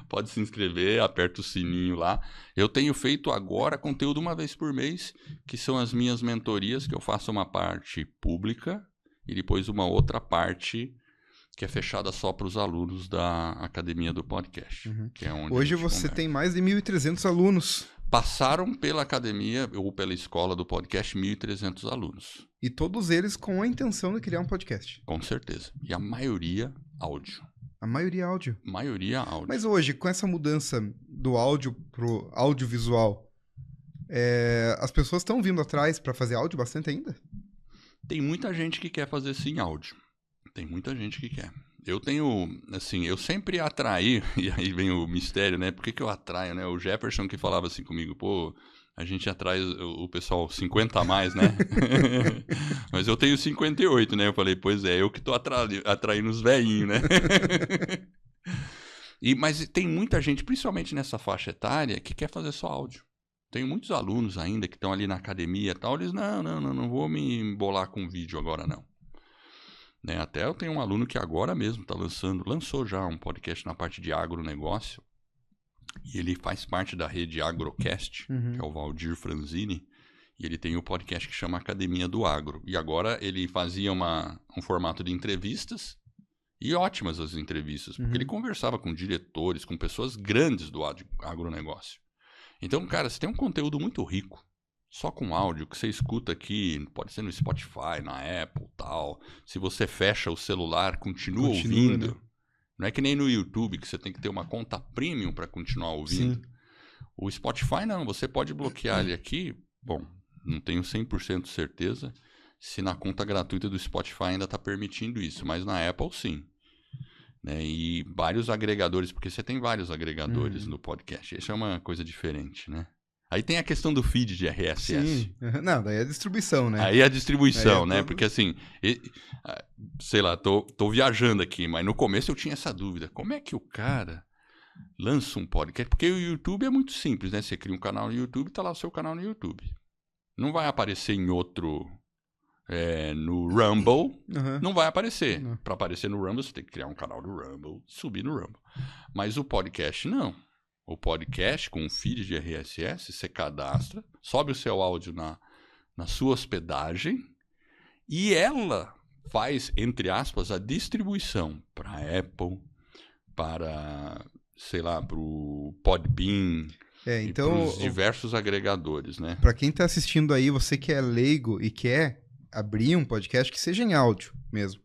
Pode se inscrever, aperta o sininho lá. Eu tenho feito agora conteúdo uma vez por mês, que são as minhas mentorias, que eu faço uma parte pública e depois uma outra parte que é fechada só para os alunos da Academia do Podcast. Uhum. Que é onde hoje você tem mais de 1.300 alunos. Passaram pela academia ou pela escola do podcast 1.300 alunos. E todos eles com a intenção de criar um podcast. Com certeza. E a maioria áudio. A maioria áudio. Maioria áudio. Mas hoje, com essa mudança do áudio pro audiovisual, as pessoas estão vindo atrás para fazer áudio bastante ainda? Tem muita gente que quer fazer sim áudio. Tem muita gente que quer. Eu tenho, assim, eu sempre atraí, e aí vem o mistério, né? Por que eu atraio, né? O Jefferson que falava assim comigo, pô, a gente atrai o pessoal 50 a mais, né? Mas eu tenho 58, né? Eu falei, pois é, eu que tô atraindo os velhinhos, né? Mas tem muita gente, principalmente nessa faixa etária, que quer fazer só áudio. Tenho muitos alunos ainda que estão ali na academia e tal, eles, não vou me embolar com vídeo agora, não. Né? Até eu tenho um aluno que agora mesmo lançou já um podcast na parte de agronegócio, e ele faz parte da rede Agrocast, que é o Valdir Franzini, e ele tem um podcast que chama Academia do Agro. E agora ele fazia um formato de entrevistas, e ótimas as entrevistas, porque ele conversava com diretores, com pessoas grandes do agronegócio. Então, cara, você tem um conteúdo muito rico. Só com áudio, que você escuta aqui, pode ser no Spotify, na Apple, tal. Se você fecha o celular, continua ouvindo. Né? Não é que nem no YouTube, que você tem que ter uma conta premium para continuar ouvindo. Sim. O Spotify não, você pode bloquear ele aqui. Bom, não tenho 100% certeza se na conta gratuita do Spotify ainda está permitindo isso, mas na Apple sim. Né? E vários agregadores, porque você tem vários agregadores no podcast. Isso é uma coisa diferente, né? Aí tem a questão do feed de RSS. Sim. Não, daí é a distribuição, né? Aí é a distribuição, né? Porque assim, sei lá, tô viajando aqui, mas no começo eu tinha essa dúvida. Como é que o cara lança um podcast? Porque o YouTube é muito simples, né? Você cria um canal no YouTube, tá lá o seu canal no YouTube. Não vai aparecer em outro... no Rumble, não vai aparecer. Para aparecer no Rumble, você tem que criar um canal do Rumble, subir no Rumble. Mas o podcast, não. O podcast com um feed de RSS, você cadastra, sobe o seu áudio na sua hospedagem e ela faz, entre aspas, a distribuição para a Apple, para, sei lá, para o Podbean, então, para os diversos agregadores, né? Para quem está assistindo aí, você que é leigo e quer abrir um podcast, que seja em áudio mesmo.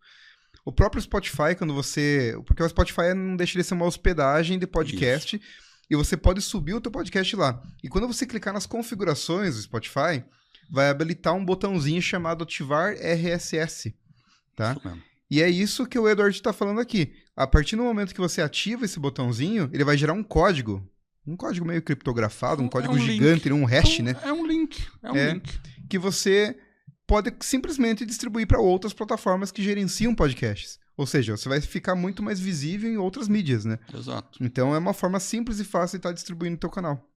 O próprio Spotify, quando você... Porque o Spotify não deixa de ser uma hospedagem de podcast... Isso. E você pode subir o teu podcast lá. E quando você clicar nas configurações do Spotify, vai habilitar um botãozinho chamado ativar RSS, tá? Isso mesmo. E é isso que o Eduardo está falando aqui. A partir do momento que você ativa esse botãozinho, ele vai gerar um código. Um código meio criptografado, um código gigante, um hash, né? É um link. Link. Que você pode simplesmente distribuir para outras plataformas que gerenciam podcasts. Ou seja, você vai ficar muito mais visível em outras mídias, né? Exato. Então é uma forma simples e fácil de estar distribuindo o teu canal.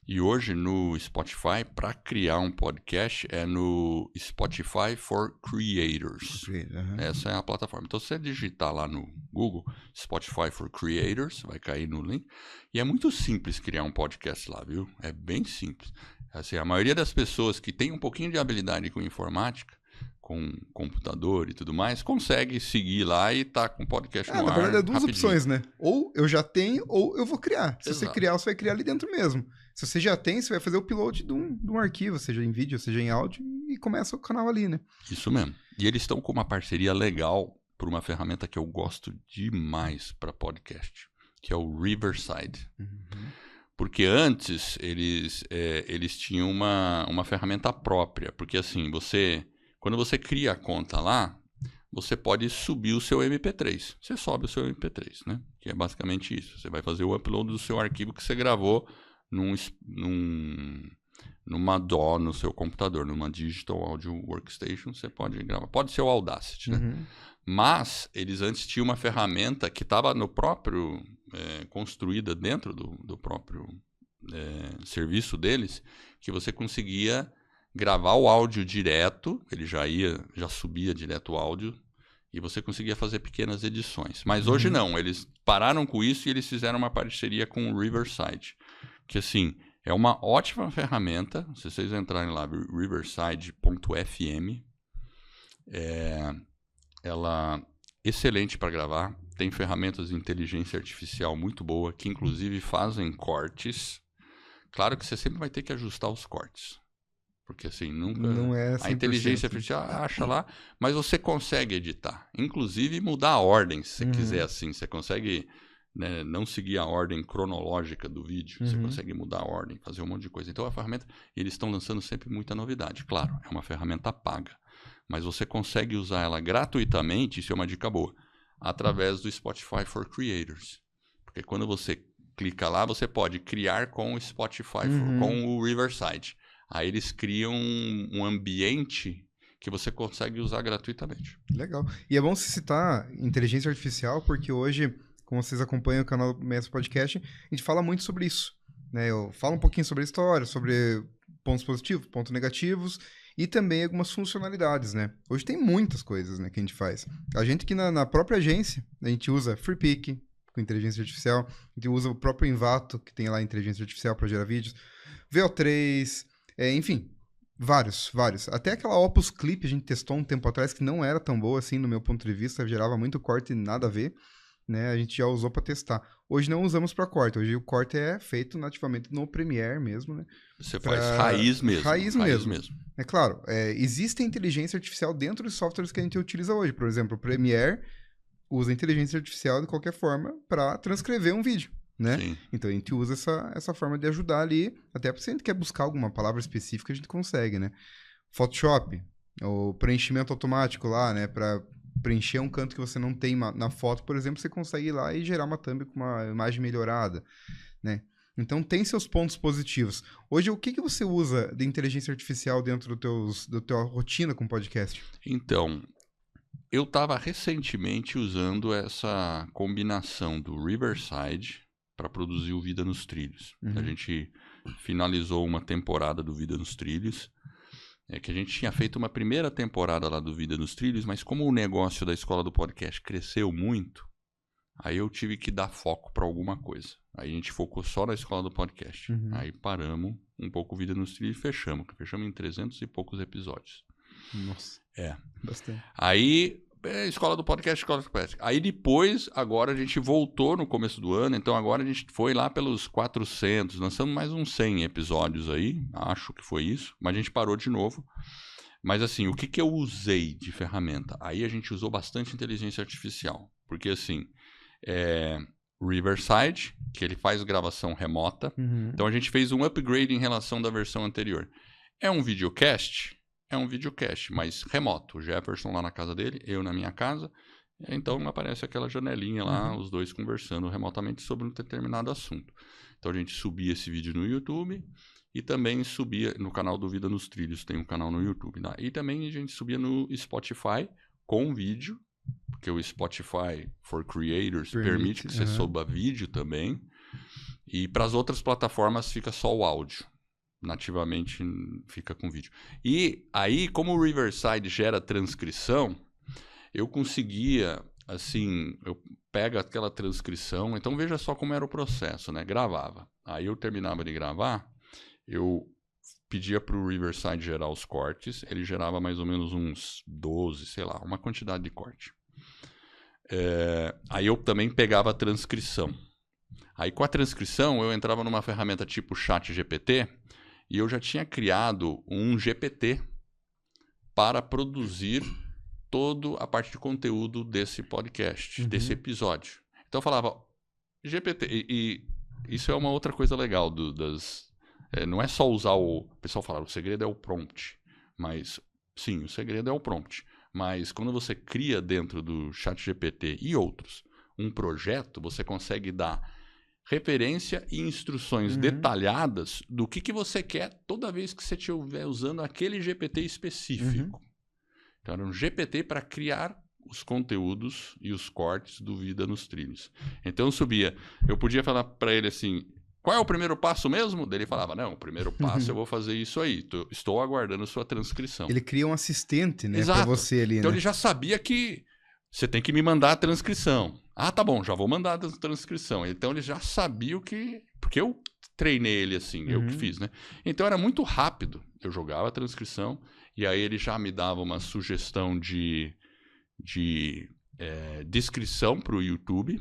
E hoje no Spotify, para criar um podcast, é no Spotify for Creators. Essa é a plataforma. Então, se você digitar lá no Google, Spotify for Creators, vai cair no link. E é muito simples criar um podcast lá, viu? É bem simples. Assim, a maioria das pessoas que tem um pouquinho de habilidade com informática, com computador e tudo mais, consegue seguir lá e tá com o podcast no ar. Na verdade, é duas rapidinho. opções, né? Ou eu já tenho, ou eu vou criar. Se você Exato. criar, você vai criar ali dentro mesmo. Se você já tem, você vai fazer o upload de um arquivo, seja em vídeo, seja em áudio, e começa o canal ali, né? Isso mesmo. E eles estão com uma parceria legal por uma ferramenta que eu gosto demais para podcast, que é o Riverside. Porque antes eles tinham uma ferramenta própria. Porque assim, quando você cria a conta lá, você pode subir o seu MP3. Você sobe o seu MP3, né? Que é basicamente isso. Você vai fazer o upload do seu arquivo que você gravou numa DAW no seu computador, numa Digital Audio Workstation, você pode gravar. Pode ser o Audacity, né? Mas eles antes tinham uma ferramenta que estava no próprio, construída dentro do próprio serviço deles, que você conseguia gravar o áudio direto, ele já subia direto o áudio, e você conseguia fazer pequenas edições. Mas hoje não, eles pararam com isso e eles fizeram uma parceria com o Riverside, que assim, é uma ótima ferramenta. Se vocês entrarem lá, riverside.fm, ela é excelente para gravar, tem ferramentas de inteligência artificial muito boa, que inclusive fazem cortes. Claro que você sempre vai ter que ajustar os cortes, porque assim, nunca... Não é 100%. A inteligência artificial acha lá, mas você consegue editar, inclusive mudar a ordem, se você quiser assim, você consegue... Né, não seguir a ordem cronológica do vídeo, você consegue mudar a ordem, fazer um monte de coisa. Então a ferramenta, eles estão lançando sempre muita novidade. Claro, é uma ferramenta paga, mas você consegue usar ela gratuitamente, isso é uma dica boa, através do Spotify for Creators. Porque quando você clica lá, você pode criar com o Spotify, com o Riverside. Aí eles criam um ambiente que você consegue usar gratuitamente. Legal. E é bom se citar inteligência artificial, porque hoje, como vocês acompanham o canal do Mestre Podcast, a gente fala muito sobre isso. Né? Eu falo um pouquinho sobre a história, sobre pontos positivos, pontos negativos e também algumas funcionalidades, né? Hoje tem muitas coisas, né, que a gente faz. A gente que na própria agência, a gente usa FreePic com inteligência artificial, a gente usa o próprio Envato, que tem lá inteligência artificial para gerar vídeos, VO3, enfim, vários. Até aquela Opus Clip a gente testou um tempo atrás, que não era tão boa assim, no meu ponto de vista, gerava muito corte e nada a ver. Né, a gente já usou para testar. Hoje não usamos para corte. Hoje o corte é feito nativamente no Premiere mesmo, né? Você faz raiz mesmo. Raiz mesmo. É claro, existe inteligência artificial dentro dos softwares que a gente utiliza hoje. Por exemplo, o Premiere usa inteligência artificial de qualquer forma para transcrever um vídeo, né? Sim. Então a gente usa essa forma de ajudar ali, até porque se a gente quer buscar alguma palavra específica, a gente consegue, né? Photoshop, o preenchimento automático lá, né? Para preencher um canto que você não tem na foto, por exemplo, você consegue ir lá e gerar uma thumb com uma imagem melhorada, né? Então tem seus pontos positivos. Hoje, o que você usa de inteligência artificial dentro da tua rotina com podcast? Então, eu estava recentemente usando essa combinação do Riverside para produzir o Vida nos Trilhos. A gente finalizou uma temporada do Vida nos Trilhos, que a gente tinha feito uma primeira temporada lá do Vida nos Trilhos, mas como o negócio da Escola do Podcast cresceu muito, aí eu tive que dar foco para alguma coisa. Aí a gente focou só na Escola do Podcast. Aí paramos um pouco o Vida nos Trilhos e fechamos. Fechamos em 300 e poucos episódios. Nossa. Bastante. Aí, Escola do Podcast. Aí depois, agora a gente voltou no começo do ano, então agora a gente foi lá pelos 400, lançamos mais uns 100 episódios aí, acho que foi isso, mas a gente parou de novo. Mas assim, o que eu usei de ferramenta? Aí a gente usou bastante inteligência artificial, porque assim, Riverside, que ele faz gravação remota, então a gente fez um upgrade em relação da versão anterior. É um videocast, mas remoto. O Jefferson lá na casa dele, eu na minha casa. Então aparece aquela janelinha lá, os dois conversando remotamente sobre um determinado assunto. Então a gente subia esse vídeo no YouTube e também subia no canal do Vida nos Trilhos, tem um canal no YouTube. Né? E também a gente subia no Spotify com vídeo, porque o Spotify for Creators permite que você suba vídeo também. E para as outras plataformas fica só o áudio. Nativamente fica com vídeo. E aí, como o Riverside gera transcrição, eu conseguia, assim, eu pego aquela transcrição, então veja só como era o processo, né? Gravava. Aí eu terminava de gravar, eu pedia para o Riverside gerar os cortes, ele gerava mais ou menos uns 12, sei lá, uma quantidade de corte. Aí eu também pegava a transcrição. Aí com a transcrição eu entrava numa ferramenta tipo ChatGPT e eu já tinha criado um GPT para produzir toda a parte de conteúdo desse podcast, desse episódio. Então eu falava, GPT, e isso é uma outra coisa legal não é só usar o pessoal fala, o segredo é o prompt, mas sim, o segredo é o prompt, mas quando você cria dentro do ChatGPT e outros um projeto, você consegue dar referência e instruções detalhadas do que você quer toda vez que você estiver usando aquele GPT específico. Então era um GPT para criar os conteúdos e os cortes do Vida nos Trilhos. Então eu podia falar para ele assim, qual é o primeiro passo mesmo? Daí ele falava, não, o primeiro passo eu vou fazer isso aí, estou aguardando sua transcrição. Ele cria um assistente, né, para você ali, então né? ele já sabia que você tem que me mandar a transcrição. Ah, tá bom, já vou mandar a transcrição. Então ele já sabia porque eu treinei ele assim, eu que fiz, né? Então era muito rápido, eu jogava a transcrição e aí ele já me dava uma sugestão de descrição para o YouTube.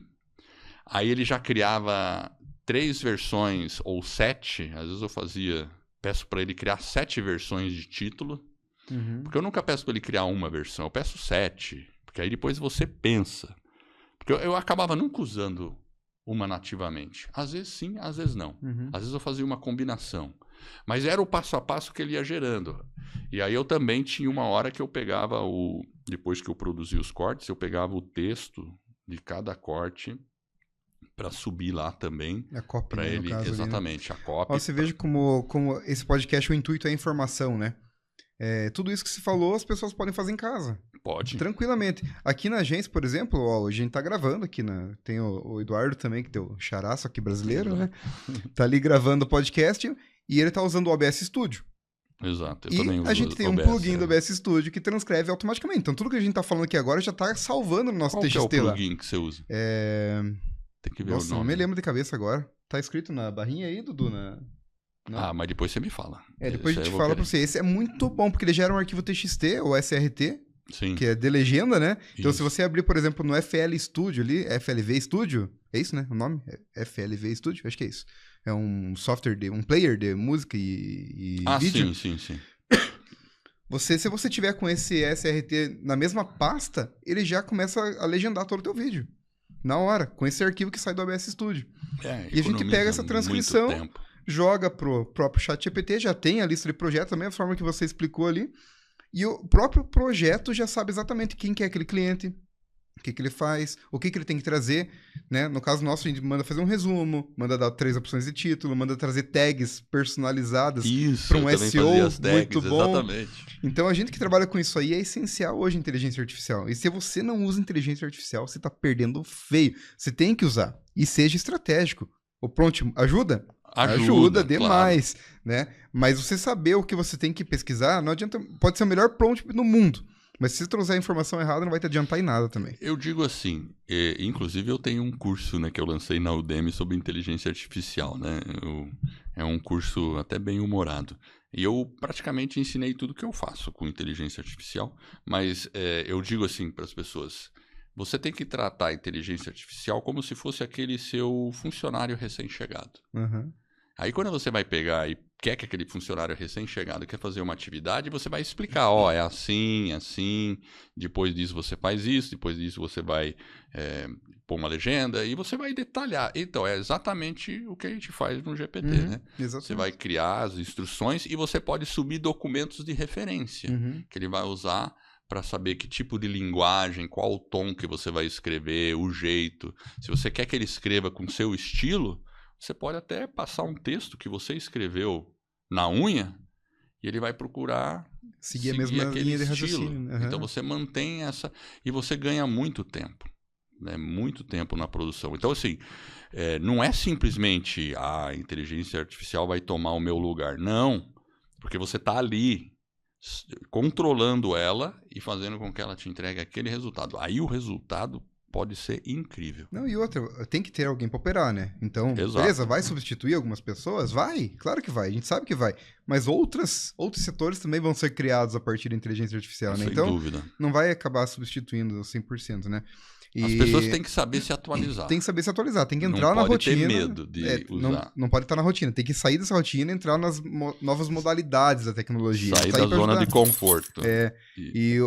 Aí ele já criava 3 versões ou 7, às vezes peço para ele criar 7 versões de título, porque eu nunca peço para ele criar uma versão, eu peço 7, porque aí depois você pensa. Porque eu acabava nunca usando uma nativamente. Às vezes sim, às vezes não. Às vezes eu fazia uma combinação. Mas era o passo a passo que ele ia gerando. E aí eu também tinha uma hora que eu pegava depois que eu produzia os cortes, eu pegava o texto de cada corte para subir lá também. A cópia, para ele, no caso, exatamente, ali, né? A cópia. Você veja como esse podcast, o intuito é a informação, né? Tudo isso que você falou, as pessoas podem fazer em casa. Pode. Tranquilamente. Aqui na agência, por exemplo, a gente tá gravando aqui, tem o Eduardo também, que tem o charaço aqui brasileiro, né? Tá ali gravando o podcast e ele tá usando o OBS Studio. Exato. Eu também uso a gente tem um plugin do OBS Studio que transcreve automaticamente. Então tudo que a gente tá falando aqui agora já tá salvando no nosso TXT lá. Qual que é o plugin que você usa? Tem que ver o nome. Não me lembro de cabeça agora. Tá escrito na barrinha aí, Dudu? Não? Mas depois você me fala. Depois a gente fala pra você. Esse é muito bom, porque ele gera um arquivo TXT, ou SRT, sim, que é de legenda, né? Então, isso. Se você abrir, por exemplo, no FL Studio ali, FLV Studio, é isso, né? O nome? FLV Studio? Acho que é isso. É um software, um player de música e vídeo. Sim. Se você tiver com esse SRT na mesma pasta, ele já começa a legendar todo o teu vídeo. Na hora, com esse arquivo que sai do OBS Studio. E a gente pega essa transcrição, joga pro próprio ChatGPT, já tem a lista de projetos, da mesma forma que você explicou ali, e o próprio projeto já sabe exatamente quem que é aquele cliente, o que ele faz, o que ele tem que trazer, né? No caso nosso, a gente manda fazer um resumo, manda dar 3 opções de título, manda trazer tags personalizadas para um SEO muito bom. Exatamente. Então, a gente que trabalha com isso aí é essencial hoje a inteligência artificial. E se você não usa inteligência artificial, você está perdendo feio. Você tem que usar. E seja estratégico. O prompt ajuda? Ajuda demais, claro, né? Mas você saber o que você tem que pesquisar, não adianta. Pode ser o melhor prompt do mundo. Mas se você trouxer a informação errada, não vai te adiantar em nada também. Eu digo assim, inclusive eu tenho um curso, né, que eu lancei na Udemy sobre inteligência artificial, né? É um curso até bem humorado. E eu praticamente ensinei tudo que eu faço com inteligência artificial, mas eu digo assim para as pessoas, você tem que tratar a inteligência artificial como se fosse aquele seu funcionário recém-chegado. Aí quando você vai pegar e quer que aquele funcionário recém-chegado quer fazer uma atividade, você vai explicar, é assim, depois disso você faz isso, depois disso você vai pôr uma legenda e você vai detalhar. Então, é exatamente o que a gente faz no GPT, né? Exatamente. Você vai criar as instruções e você pode subir documentos de referência que ele vai usar para saber que tipo de linguagem, qual o tom que você vai escrever, o jeito. Se você quer que ele escreva com seu estilo, você pode até passar um texto que você escreveu na unha e ele vai procurar seguir a mesma linha de raciocínio. Uhum. Então você mantém essa... E você ganha muito tempo. Né? Muito tempo na produção. Então, assim, não é simplesmente a inteligência artificial vai tomar o meu lugar. Não. Porque você está ali controlando ela e fazendo com que ela te entregue aquele resultado. Aí o resultado pode ser incrível. Não, e outra, tem que ter alguém para operar, né? Então, Exato. Beleza, vai substituir algumas pessoas? Vai, claro que vai, a gente sabe que vai. Mas outros setores também vão ser criados a partir da inteligência artificial, né? Sem Então, dúvida. Não vai acabar substituindo 100%, né? As pessoas têm que saber se atualizar. Tem que saber se atualizar, tem que entrar na rotina. Não pode ter medo de usar. Não pode estar na rotina, tem que sair dessa rotina e entrar nas novas modalidades da tecnologia. Sair da zona de conforto. E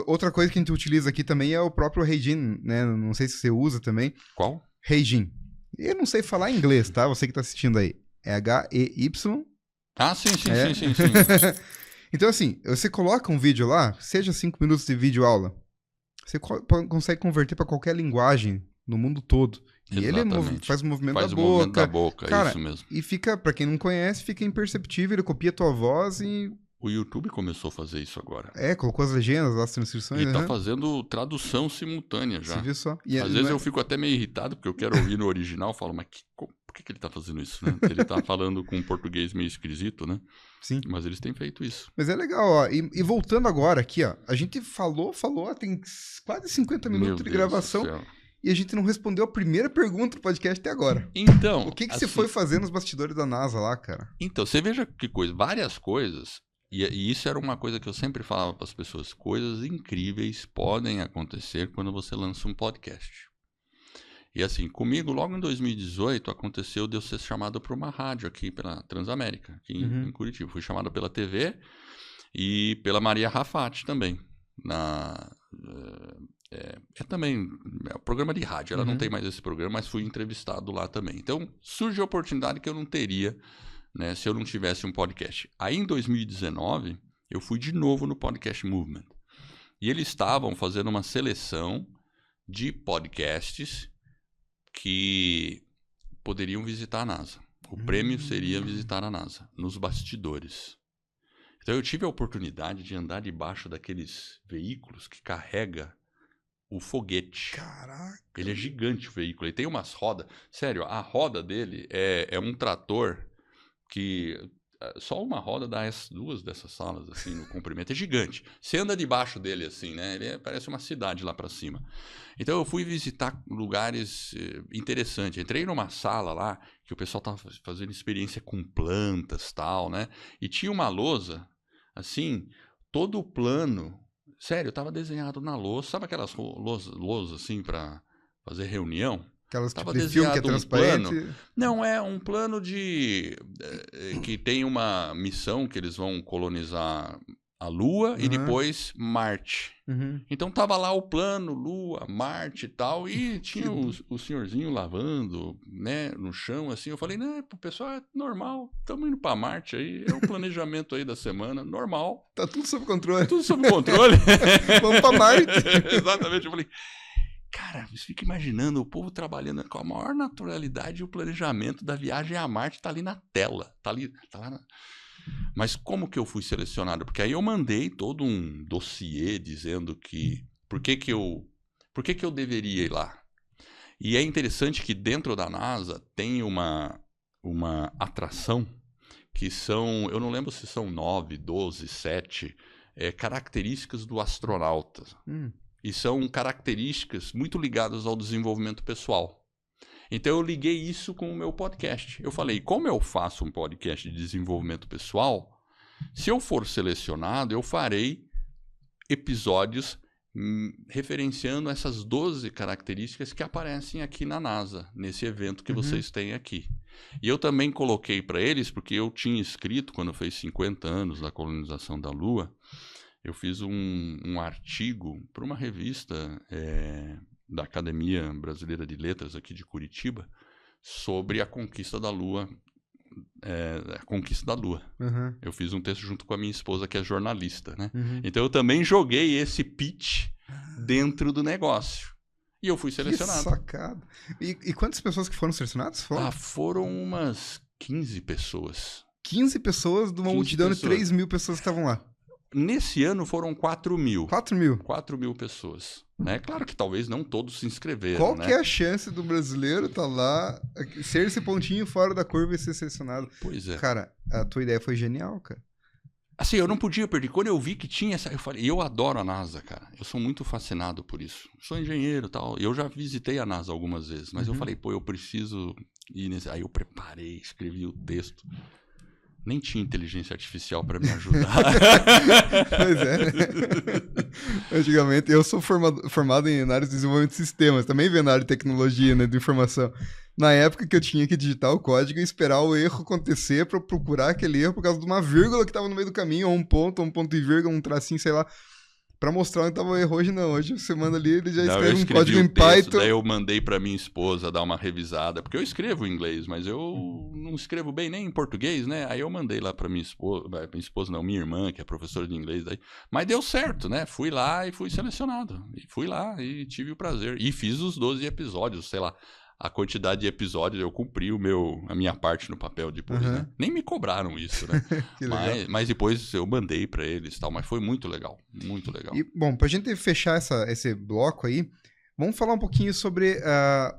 outra coisa que a gente utiliza aqui também é o próprio Heijin, né? Não sei se você usa também. Qual? Heijin. Eu não sei falar inglês, tá? Você que tá assistindo aí. É H-E-Y. Ah, sim. Então, assim, você coloca um vídeo lá, seja 5 minutos de vídeo aula, você consegue converter para qualquer linguagem no mundo todo. E Exatamente. ele faz o movimento faz da o boca. movimento da boca, Cara, isso mesmo. E fica, pra quem não conhece, fica imperceptível, ele copia a tua voz e... O YouTube começou a fazer isso agora. Colocou as legendas, as transcrições. E tá fazendo tradução simultânea já. Você viu só? Às vezes eu fico até meio irritado, porque eu quero ouvir no original, falo, mas por que ele tá fazendo isso, né? Ele tá falando com um português meio esquisito, né? Sim. Mas eles têm feito isso. Mas é legal, ó. E voltando agora aqui, ó. A gente falou, tem quase 50 minutos de gravação. E a gente não respondeu a primeira pergunta do podcast até agora. Então... O que você foi fazer nos bastidores da NASA lá, cara? Então, você veja que coisa, várias coisas... E isso era uma coisa que eu sempre falava para as pessoas. Coisas incríveis podem acontecer quando você lança um podcast. E assim, comigo, logo em 2018, aconteceu de eu ser chamado para uma rádio aqui pela Transamérica, aqui em Curitiba. Fui chamado pela TV e pela Maria Rafati também. Também é um programa de rádio. Ela não tem mais esse programa, mas fui entrevistado lá também. Então, surge a oportunidade que eu não teria... Né, se eu não tivesse um podcast. Aí em 2019, eu fui de novo no Podcast Movement. E eles estavam fazendo uma seleção de podcasts que poderiam visitar a NASA. O prêmio seria visitar a NASA, nos bastidores. Então eu tive a oportunidade de andar debaixo daqueles veículos que carrega o foguete. Caraca! Ele é gigante o veículo, ele tem umas rodas. Sério, a roda dele é um trator... que só uma roda dá as duas dessas salas, assim, no comprimento. É gigante. Você anda debaixo dele, assim, né? Ele parece uma cidade lá para cima. Então, eu fui visitar lugares interessantes. Entrei numa sala lá, que o pessoal estava fazendo experiência com plantas, tal, né? E tinha uma lousa, assim, todo o plano... Sério, estava desenhado na lousa. Sabe aquelas lousas, assim, para fazer reunião? Aquelas tipo de filme que é transparente. Não, é um plano que tem uma missão que eles vão colonizar a Lua e depois Marte. Então tava lá o plano, Lua, Marte e tal, e tinha o senhorzinho lavando, né, no chão, assim. Eu falei, né, pro pessoal é normal, estamos indo para Marte aí, é o planejamento aí da semana, normal. Tá tudo sob controle. Tudo sob controle. Vamos para Marte. Exatamente, eu falei... Cara, você fica imaginando o povo trabalhando com a maior naturalidade e o planejamento da viagem a Marte está ali na tela. Tá lá Mas como que eu fui selecionado? Porque aí eu mandei todo um dossiê dizendo que... Por que que eu deveria ir lá? E é interessante que dentro da NASA tem uma atração que são... Eu não lembro se são 9, 12, 7 características do astronauta. E são características muito ligadas ao desenvolvimento pessoal. Então eu liguei isso com o meu podcast. Eu falei, como eu faço um podcast de desenvolvimento pessoal, se eu for selecionado, eu farei episódios referenciando essas 12 características que aparecem aqui na NASA, nesse evento que vocês têm aqui. E eu também coloquei para eles, porque eu tinha escrito, quando fez 50 anos da colonização da Lua, eu fiz um artigo para uma revista da Academia Brasileira de Letras aqui de Curitiba sobre a conquista da Lua. Eu fiz um texto junto com a minha esposa, que é jornalista, né? Então eu também joguei esse pitch dentro do negócio. E eu fui selecionado. Que sacada. E quantas pessoas que foram selecionadas? Foram umas 15 pessoas. 15 pessoas de uma multidão de 3.000 pessoas que estavam lá. Nesse ano foram 4 mil. 4 mil? 4 mil pessoas. Né? Claro que talvez não todos se inscreveram. Qual né? que é a chance do brasileiro estar lá, ser esse pontinho fora da curva e ser selecionado? Pois é. Cara, a tua ideia foi genial, cara. Assim, eu não podia perder. Quando eu vi que tinha essa... Eu falei, eu adoro a NASA, cara. Eu sou muito fascinado por isso. Sou engenheiro e tal. Eu já visitei a NASA algumas vezes. Mas eu falei, pô, eu preciso ir nesse... Aí eu preparei, escrevi o texto. Nem tinha inteligência artificial para me ajudar. Pois é, né? Antigamente, eu sou formado na área de desenvolvimento de sistemas, também venho na área de tecnologia, né, de informação. Na época que eu tinha que digitar o código e esperar o erro acontecer para procurar aquele erro por causa de uma vírgula que estava no meio do caminho, ou um ponto e vírgula, um tracinho, sei lá, para mostrar onde estava o erro. Hoje não, hoje você manda ali, ele já escreve um código em Python. Daí eu mandei para minha esposa dar uma revisada, porque eu escrevo em inglês, mas eu não escrevo bem nem em português, né? Aí eu mandei lá para minha esposa não, minha irmã, que é professora de inglês daí. Mas deu certo, né? Fui lá e fui selecionado. E fui lá e tive o prazer. E fiz os 12 episódios, sei lá. A quantidade de episódios, eu cumpri a minha parte no papel depois, né? Nem me cobraram isso, né? mas depois eu mandei para eles e tal, mas foi muito legal, muito legal. E, bom, pra gente fechar esse bloco aí, vamos falar um pouquinho sobre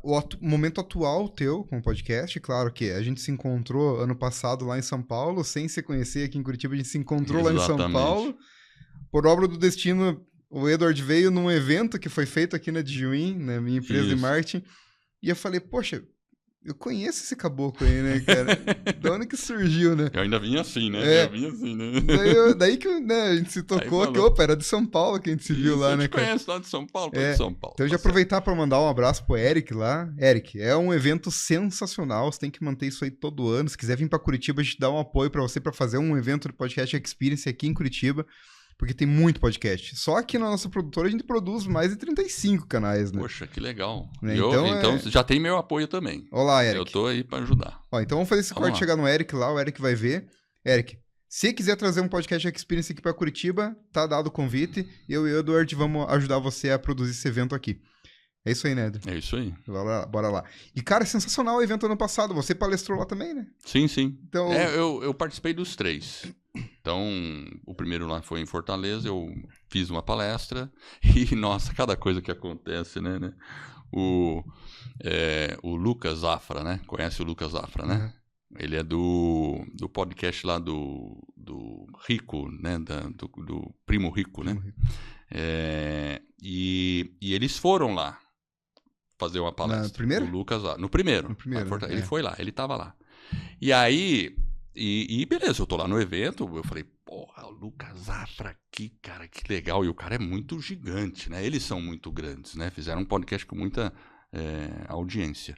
o momento atual teu com o podcast. Claro que a gente se encontrou ano passado lá em São Paulo, sem se conhecer aqui em Curitiba, a gente se encontrou lá em São Paulo. Por obra do destino, o Edward veio num evento que foi feito aqui na Djuin, na minha empresa de marketing. E eu falei, poxa, eu conheço esse caboclo aí, né, cara? Da onde que surgiu, né? Eu ainda vim assim, né? Daí que né, a gente se tocou, que opa, era de São Paulo que a gente se viu lá, né, cara? Eu te conheço lá de São Paulo, de São Paulo. Então, eu já aproveitar para mandar um abraço pro Eric lá. Eric, é um evento sensacional, você tem que manter isso aí todo ano. Se quiser vir para Curitiba, a gente dá um apoio para você para fazer um evento de podcast Experience aqui em Curitiba. Porque tem muito podcast. Só aqui na nossa produtora a gente produz mais de 35 canais, né? Poxa, que legal. Né? Então já tem meu apoio também. Olá, Eric. Eu tô aí para ajudar. Ó, então vamos fazer esse corte, chegar no Eric lá, o Eric vai ver. Eric, se quiser trazer um podcast Experience aqui para Curitiba, tá dado o convite. Eu e o Edward vamos ajudar você a produzir esse evento aqui. É isso aí, né, Edward? É isso aí. Bora lá. E, cara, sensacional o evento ano passado. Você palestrou lá também, né? Sim. Então... eu participei dos 3. Então, o primeiro lá foi em Fortaleza, eu fiz uma palestra e, nossa, cada coisa que acontece, né? O Lucas Zafra, né? Conhece o Lucas Zafra, né? Ele é do podcast lá do Rico, né? Do Primo Rico, né? E eles foram lá fazer uma palestra. No primeiro? O Lucas Zafra. No primeiro. Ele foi lá, ele estava lá. E aí... E beleza, eu tô lá no evento, eu falei, porra, o Lucas Zafra aqui, cara, que legal. E o cara é muito gigante, né? Eles são muito grandes, né? Fizeram um podcast com muita audiência.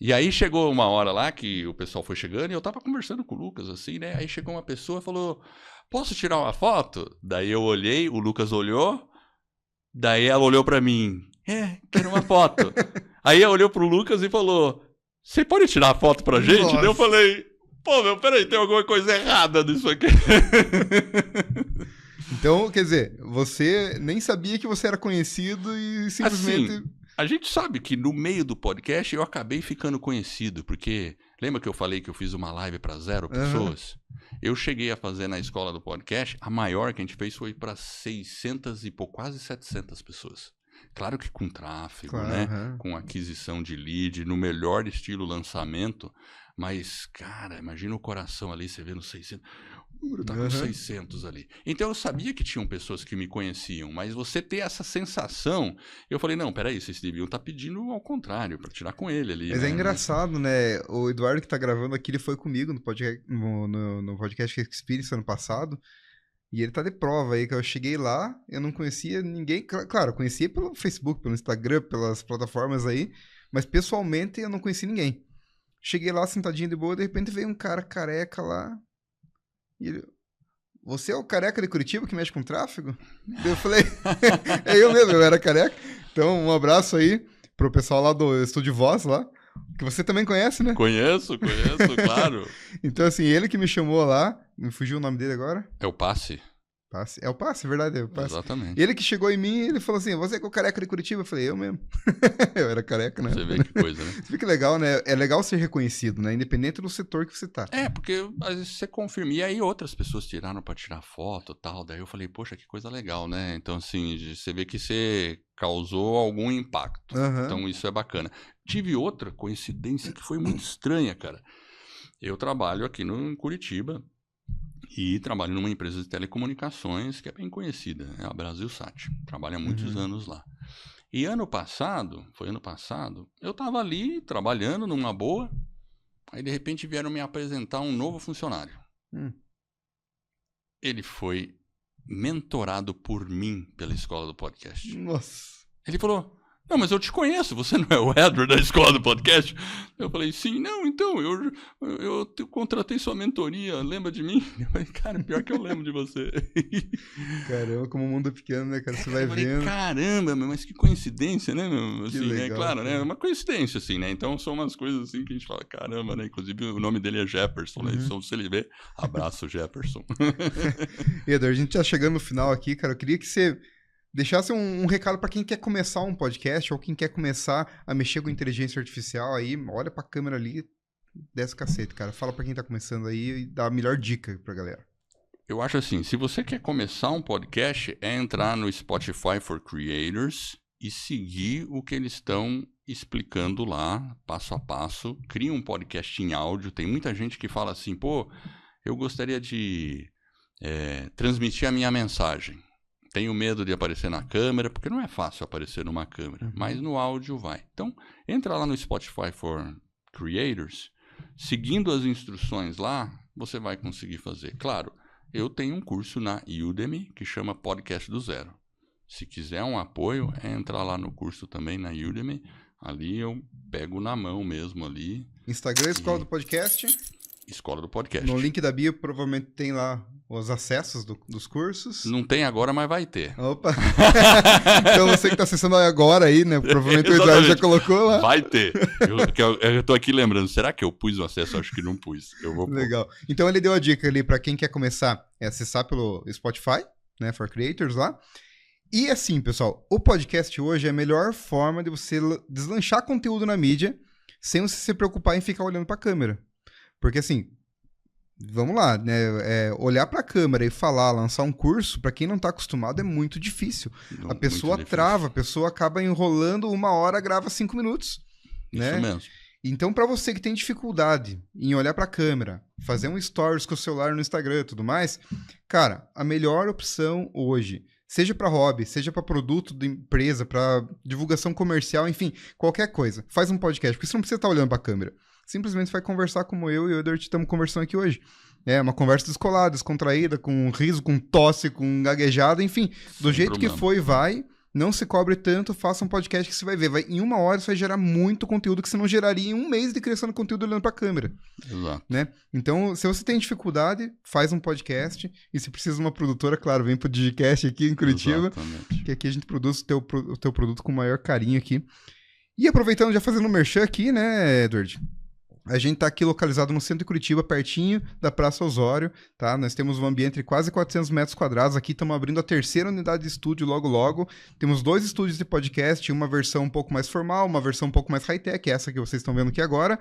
E aí chegou uma hora lá que o pessoal foi chegando e eu tava conversando com o Lucas, assim, né? Aí chegou uma pessoa e falou, posso tirar uma foto? Daí eu olhei, o Lucas olhou, daí ela olhou pra mim, quero uma foto. Aí ela olhou pro Lucas e falou, você pode tirar a foto pra gente? Daí eu falei... Pô, peraí, tem alguma coisa errada nisso aqui. Então, quer dizer, você nem sabia que você era conhecido e simplesmente... Assim, a gente sabe que no meio do podcast eu acabei ficando conhecido, porque lembra que eu falei que eu fiz uma live para 0 pessoas? Eu cheguei a fazer na escola do podcast, a maior que a gente fez foi para 600 e quase 700 pessoas. Claro que com tráfego, né? Com aquisição de lead, no melhor estilo lançamento... Mas, cara, imagina o coração ali, você vendo 600. O número tá com 600 ali. Então, eu sabia que tinham pessoas que me conheciam, mas você ter essa sensação... Eu falei, não, peraí, vocês deviam estar pedindo ao contrário, para tirar com ele ali. Mas é engraçado, né? O Eduardo que tá gravando aqui, ele foi comigo no podcast Experience ano passado, e ele tá de prova aí, que eu cheguei lá, eu não conhecia ninguém... Claro, eu conhecia pelo Facebook, pelo Instagram, pelas plataformas aí, mas pessoalmente eu não conhecia ninguém. Cheguei lá, sentadinho de boa, de repente veio um cara careca lá. E ele... Você é o careca de Curitiba que mexe com tráfego? Eu falei... É eu mesmo, eu era careca. Então, um abraço aí pro pessoal lá do Estúdio Voz lá. Que você também conhece, né? Conheço, claro. Então, assim, ele que me chamou lá... Me fugiu o nome dele agora? É o Passe. Passe. É o Passe, é verdade, é o Passe. Exatamente. Ele que chegou em mim, ele falou assim, você é o careca de Curitiba? Eu falei, eu mesmo. Eu era careca, né? Você vê que coisa, né? Você vê que legal, né? É legal ser reconhecido, né? Independente do setor que você tá. Porque às vezes você confirma. E aí outras pessoas tiraram pra tirar foto e tal. Daí eu falei, poxa, que coisa legal, né? Então, assim, você vê que você causou algum impacto. Uhum. Então, isso é bacana. Tive outra coincidência que foi muito estranha, cara. Eu trabalho aqui em Curitiba e trabalho numa empresa de telecomunicações que é bem conhecida, é a Brasilsat. Trabalho há muitos anos lá. E ano passado, eu estava ali trabalhando numa boa, aí de repente vieram me apresentar um novo funcionário. Ele foi mentorado por mim pela escola do podcast. Nossa. Ele falou, não, mas eu te conheço, você não é o Edward da escola do podcast? Eu falei, sim, não, então, eu contratei sua mentoria, lembra de mim? Eu falei, cara, pior que eu lembro de você. Caramba, como o mundo é pequeno, né, cara? Você vai falei, vendo. Caramba, mas que coincidência, né, meu? Assim, legal, né? Claro, cara. né? É uma coincidência, assim, né? Então são umas coisas assim que a gente fala, caramba, né? Inclusive o nome dele é Jefferson, né? Então, se ele vê, abraço, Jefferson. Edward, a gente tá chegando no final aqui, cara. Eu queria que você deixasse um recado para quem quer começar um podcast ou quem quer começar a mexer com inteligência artificial aí, olha pra câmera ali, desce o cacete, cara. Fala pra quem tá começando aí e dá a melhor dica pra galera. Eu acho assim, se você quer começar um podcast, é entrar no Spotify for Creators e seguir o que eles estão explicando lá, passo a passo. Cria um podcast em áudio. Tem muita gente que fala assim, pô, eu gostaria de transmitir a minha mensagem. Tenho medo de aparecer na câmera, porque não é fácil aparecer numa câmera, mas no áudio vai. Então, entra lá no Spotify for Creators, seguindo as instruções lá, você vai conseguir fazer. Claro, eu tenho um curso na Udemy que chama Podcast do Zero. Se quiser um apoio, é entrar lá no curso também na Udemy. Ali eu pego na mão mesmo ali. Instagram, Escola do Podcast. Escola do Podcast. No link da bio provavelmente tem lá os acessos dos cursos. Não tem agora, mas vai ter. Opa! Então você que está acessando agora aí, né? Provavelmente o Eduardo já colocou lá. Vai ter. Eu tô aqui lembrando, será que eu pus o acesso? Acho que não pus. Eu vou pôr. Legal. Então ele deu a dica ali para quem quer começar a acessar pelo Spotify, né? For Creators lá. E assim, pessoal, o podcast hoje é a melhor forma de você deslanchar conteúdo na mídia sem você se preocupar em ficar olhando para a câmera. Porque assim, vamos lá, né? Olhar para a câmera e falar, lançar um curso, para quem não está acostumado, é muito difícil. A pessoa trava, a pessoa acaba enrolando 1 hora, grava 5 minutos. Né? Isso mesmo. Então, para você que tem dificuldade em olhar para a câmera, fazer um stories com o celular no Instagram e tudo mais, cara, a melhor opção hoje, seja para hobby, seja para produto de empresa, para divulgação comercial, enfim, qualquer coisa, faz um podcast, porque você não precisa estar olhando para a câmera. Simplesmente vai conversar como eu e o Edward estamos conversando aqui hoje. É uma conversa descolada, descontraída, com riso, com tosse, com gaguejada, enfim. Do Sem jeito problema. que foi, vai. Não se cobre tanto, faça um podcast que você vai ver. Em 1 hora você vai gerar muito conteúdo que você não geraria em 1 mês de criação de conteúdo olhando para a câmera. Exato. Né? Então, se você tem dificuldade, faz um podcast. E se precisa de uma produtora, claro, vem pro Digicast aqui em Curitiba. Exatamente. Que aqui a gente produz o teu produto com o maior carinho aqui. E aproveitando, já fazendo um merchan aqui, né, Edward? A gente está aqui localizado no centro de Curitiba, pertinho da Praça Osório, tá? Nós temos um ambiente de quase 400 metros quadrados. Aqui estamos abrindo a 3ª unidade de estúdio logo. Temos 2 estúdios de podcast, uma versão um pouco mais formal, uma versão um pouco mais high-tech, essa que vocês estão vendo aqui agora.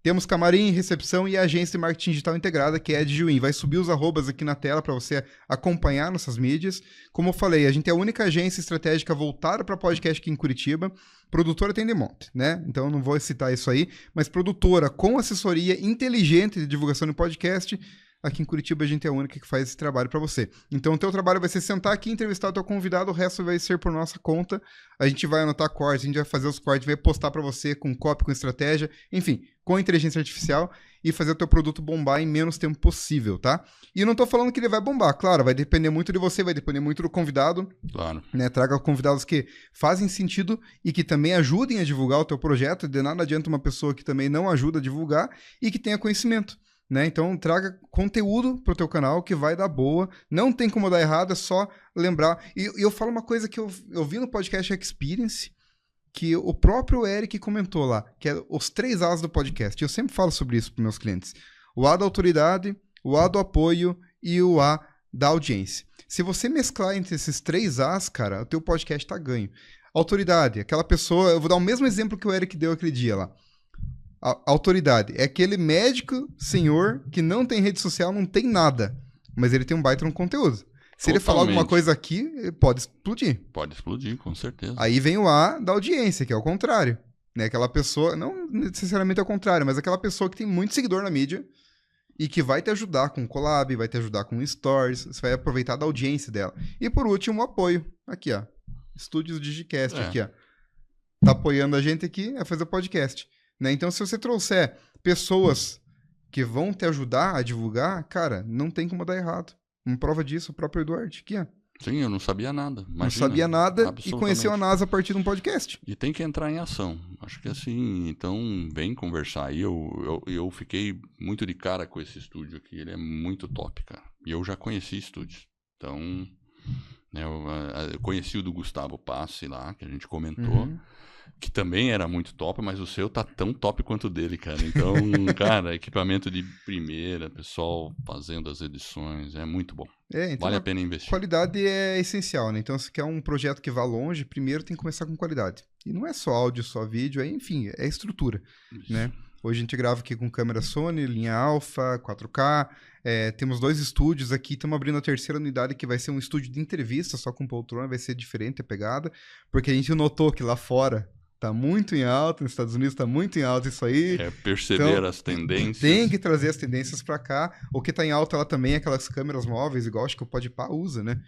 Temos camarim, recepção e agência de marketing digital integrada, que é a Edjuin. Vai subir os arrobas aqui na tela para você acompanhar nossas mídias. Como eu falei, a gente é a única agência estratégica voltada para podcast aqui em Curitiba. Produtora tem de monte, né? Então eu não vou citar isso aí, mas produtora com assessoria inteligente de divulgação de podcast. Aqui em Curitiba a gente é a única que faz esse trabalho para você. Então o teu trabalho vai ser sentar aqui, entrevistar o teu convidado, o resto vai ser por nossa conta. A gente vai anotar cortes, a gente vai fazer os cortes, vai postar para você com copy, com estratégia, enfim, com inteligência artificial e fazer o teu produto bombar em menos tempo possível, tá? E eu não tô falando que ele vai bombar, claro, vai depender muito de você, vai depender muito do convidado. Claro. Né? Traga convidados que fazem sentido e que também ajudem a divulgar o teu projeto. De nada adianta uma pessoa que também não ajuda a divulgar e que tenha conhecimento. Né? Então traga conteúdo pro teu canal que vai dar boa, não tem como dar errado, é só lembrar. E eu falo uma coisa que eu vi no podcast Experience, que o próprio Eric comentou lá, que é os 3 A's do podcast. Eu sempre falo sobre isso para meus clientes. O A da autoridade, o A do apoio e o A da audiência. Se você mesclar entre esses 3 As, cara, o teu podcast tá ganho. Autoridade, aquela pessoa... Eu vou dar o mesmo exemplo que o Eric deu aquele dia lá. A autoridade é aquele médico senhor que não tem rede social, não tem nada, mas ele tem um baita no conteúdo. Se ele falar alguma coisa aqui, pode explodir. Pode explodir, com certeza. Aí vem o A da audiência, que é o contrário. Né? Aquela pessoa, não necessariamente é o contrário, mas aquela pessoa que tem muito seguidor na mídia e que vai te ajudar com collab, vai te ajudar com stories, você vai aproveitar da audiência dela. E por último, o apoio. Aqui, ó. Estúdios Digicast, aqui, ó. Tá apoiando a gente aqui a fazer podcast. Né? Então, se você trouxer pessoas que vão te ajudar a divulgar, cara, não tem como dar errado. Uma prova disso, o próprio Eduardo, aqui, ó. Sim, eu não sabia nada. Imagina, não sabia nada e conheceu a NASA a partir de um podcast. E tem que entrar em ação. Acho que assim, então vem conversar aí. Eu fiquei muito de cara com esse estúdio aqui. Ele é muito top, cara. E eu já conheci estúdios. Então, né, eu conheci o do Gustavo Passe lá, que a gente comentou. Que também era muito top, mas o seu tá tão top quanto o dele, cara. Então, cara, equipamento de primeira, pessoal fazendo as edições, é muito bom. Então vale a pena investir. Qualidade é essencial, né? Então, se quer um projeto que vá longe, primeiro tem que começar com qualidade. E não é só áudio, só vídeo, enfim, é estrutura, né? Hoje a gente grava aqui com câmera Sony, linha Alpha, 4K. Temos 2 estúdios aqui, estamos abrindo a 3ª unidade, que vai ser um estúdio de entrevista, só com poltrona, vai ser diferente a pegada, porque a gente notou que lá fora tá muito em alta, nos Estados Unidos tá muito em alta isso aí. Perceber então, as tendências. Tem que trazer as tendências para cá. O que tá em alta lá também é aquelas câmeras móveis, igual acho que o Podpah usa, né?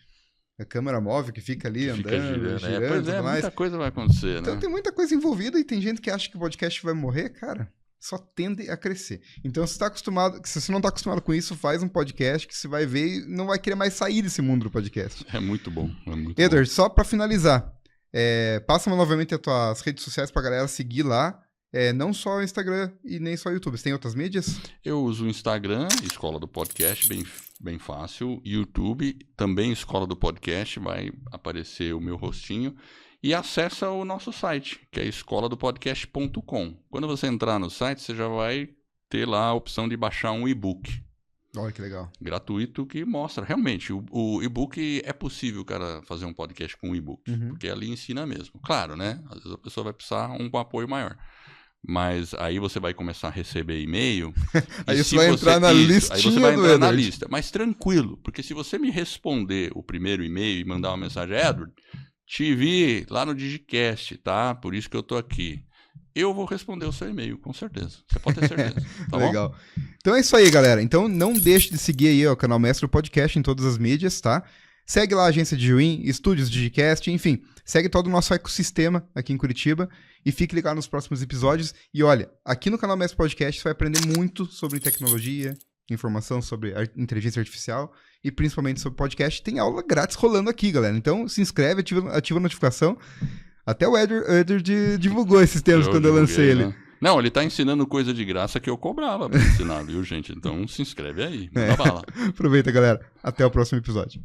A câmera móvel que fica ali andando, girando, pois muita coisa vai acontecer, então, tem muita coisa envolvida e tem gente que acha que o podcast vai morrer, cara, só tende a crescer. Então, se você não tá acostumado com isso, faz um podcast que você vai ver e não vai querer mais sair desse mundo do podcast. É muito bom. Eder, só para finalizar, passa novamente as tuas redes sociais pra galera seguir lá. Não só o Instagram e nem só o YouTube. Você tem outras mídias? Eu uso o Instagram, Escola do Podcast, bem fácil. YouTube, também Escola do Podcast, vai aparecer o meu rostinho. E acessa o nosso site, que é escoladopodcast.com. Quando você entrar no site, você já vai ter lá a opção de baixar um e-book. Olha que legal. Gratuito, que mostra. Realmente, o e-book é possível o cara fazer um podcast com e-book, porque ali ensina mesmo. Claro, né? Às vezes a pessoa vai precisar um apoio maior. Mas aí você vai começar a receber e-mail. Aí você vai entrar na listinha. Aí você vai entrar na lista. Mas tranquilo, porque se você me responder o primeiro e-mail e mandar uma mensagem, Edward, te vi lá no Digicast, tá? Por isso que eu tô aqui. Eu vou responder o seu e-mail, com certeza. Você pode ter certeza. Tá legal. Bom? Então é isso aí, galera. Então não deixe de seguir aí o canal Mestre do Podcast em todas as mídias, tá? Segue lá a agência de Juin, Estúdios Digicast, enfim. Segue todo o nosso ecossistema aqui em Curitiba e fique ligado nos próximos episódios. E olha, aqui no canal Mestre Podcast você vai aprender muito sobre tecnologia, informação sobre inteligência artificial e principalmente sobre podcast. Tem aula grátis rolando aqui, galera. Então se inscreve, ativa a notificação. Até o Eder divulgou esses termos quando eu lancei ele. Né? Não, ele tá ensinando coisa de graça que eu cobrava pra ensinar, viu, gente? Então se inscreve aí, manda bala. Aproveita, galera. Até o próximo episódio.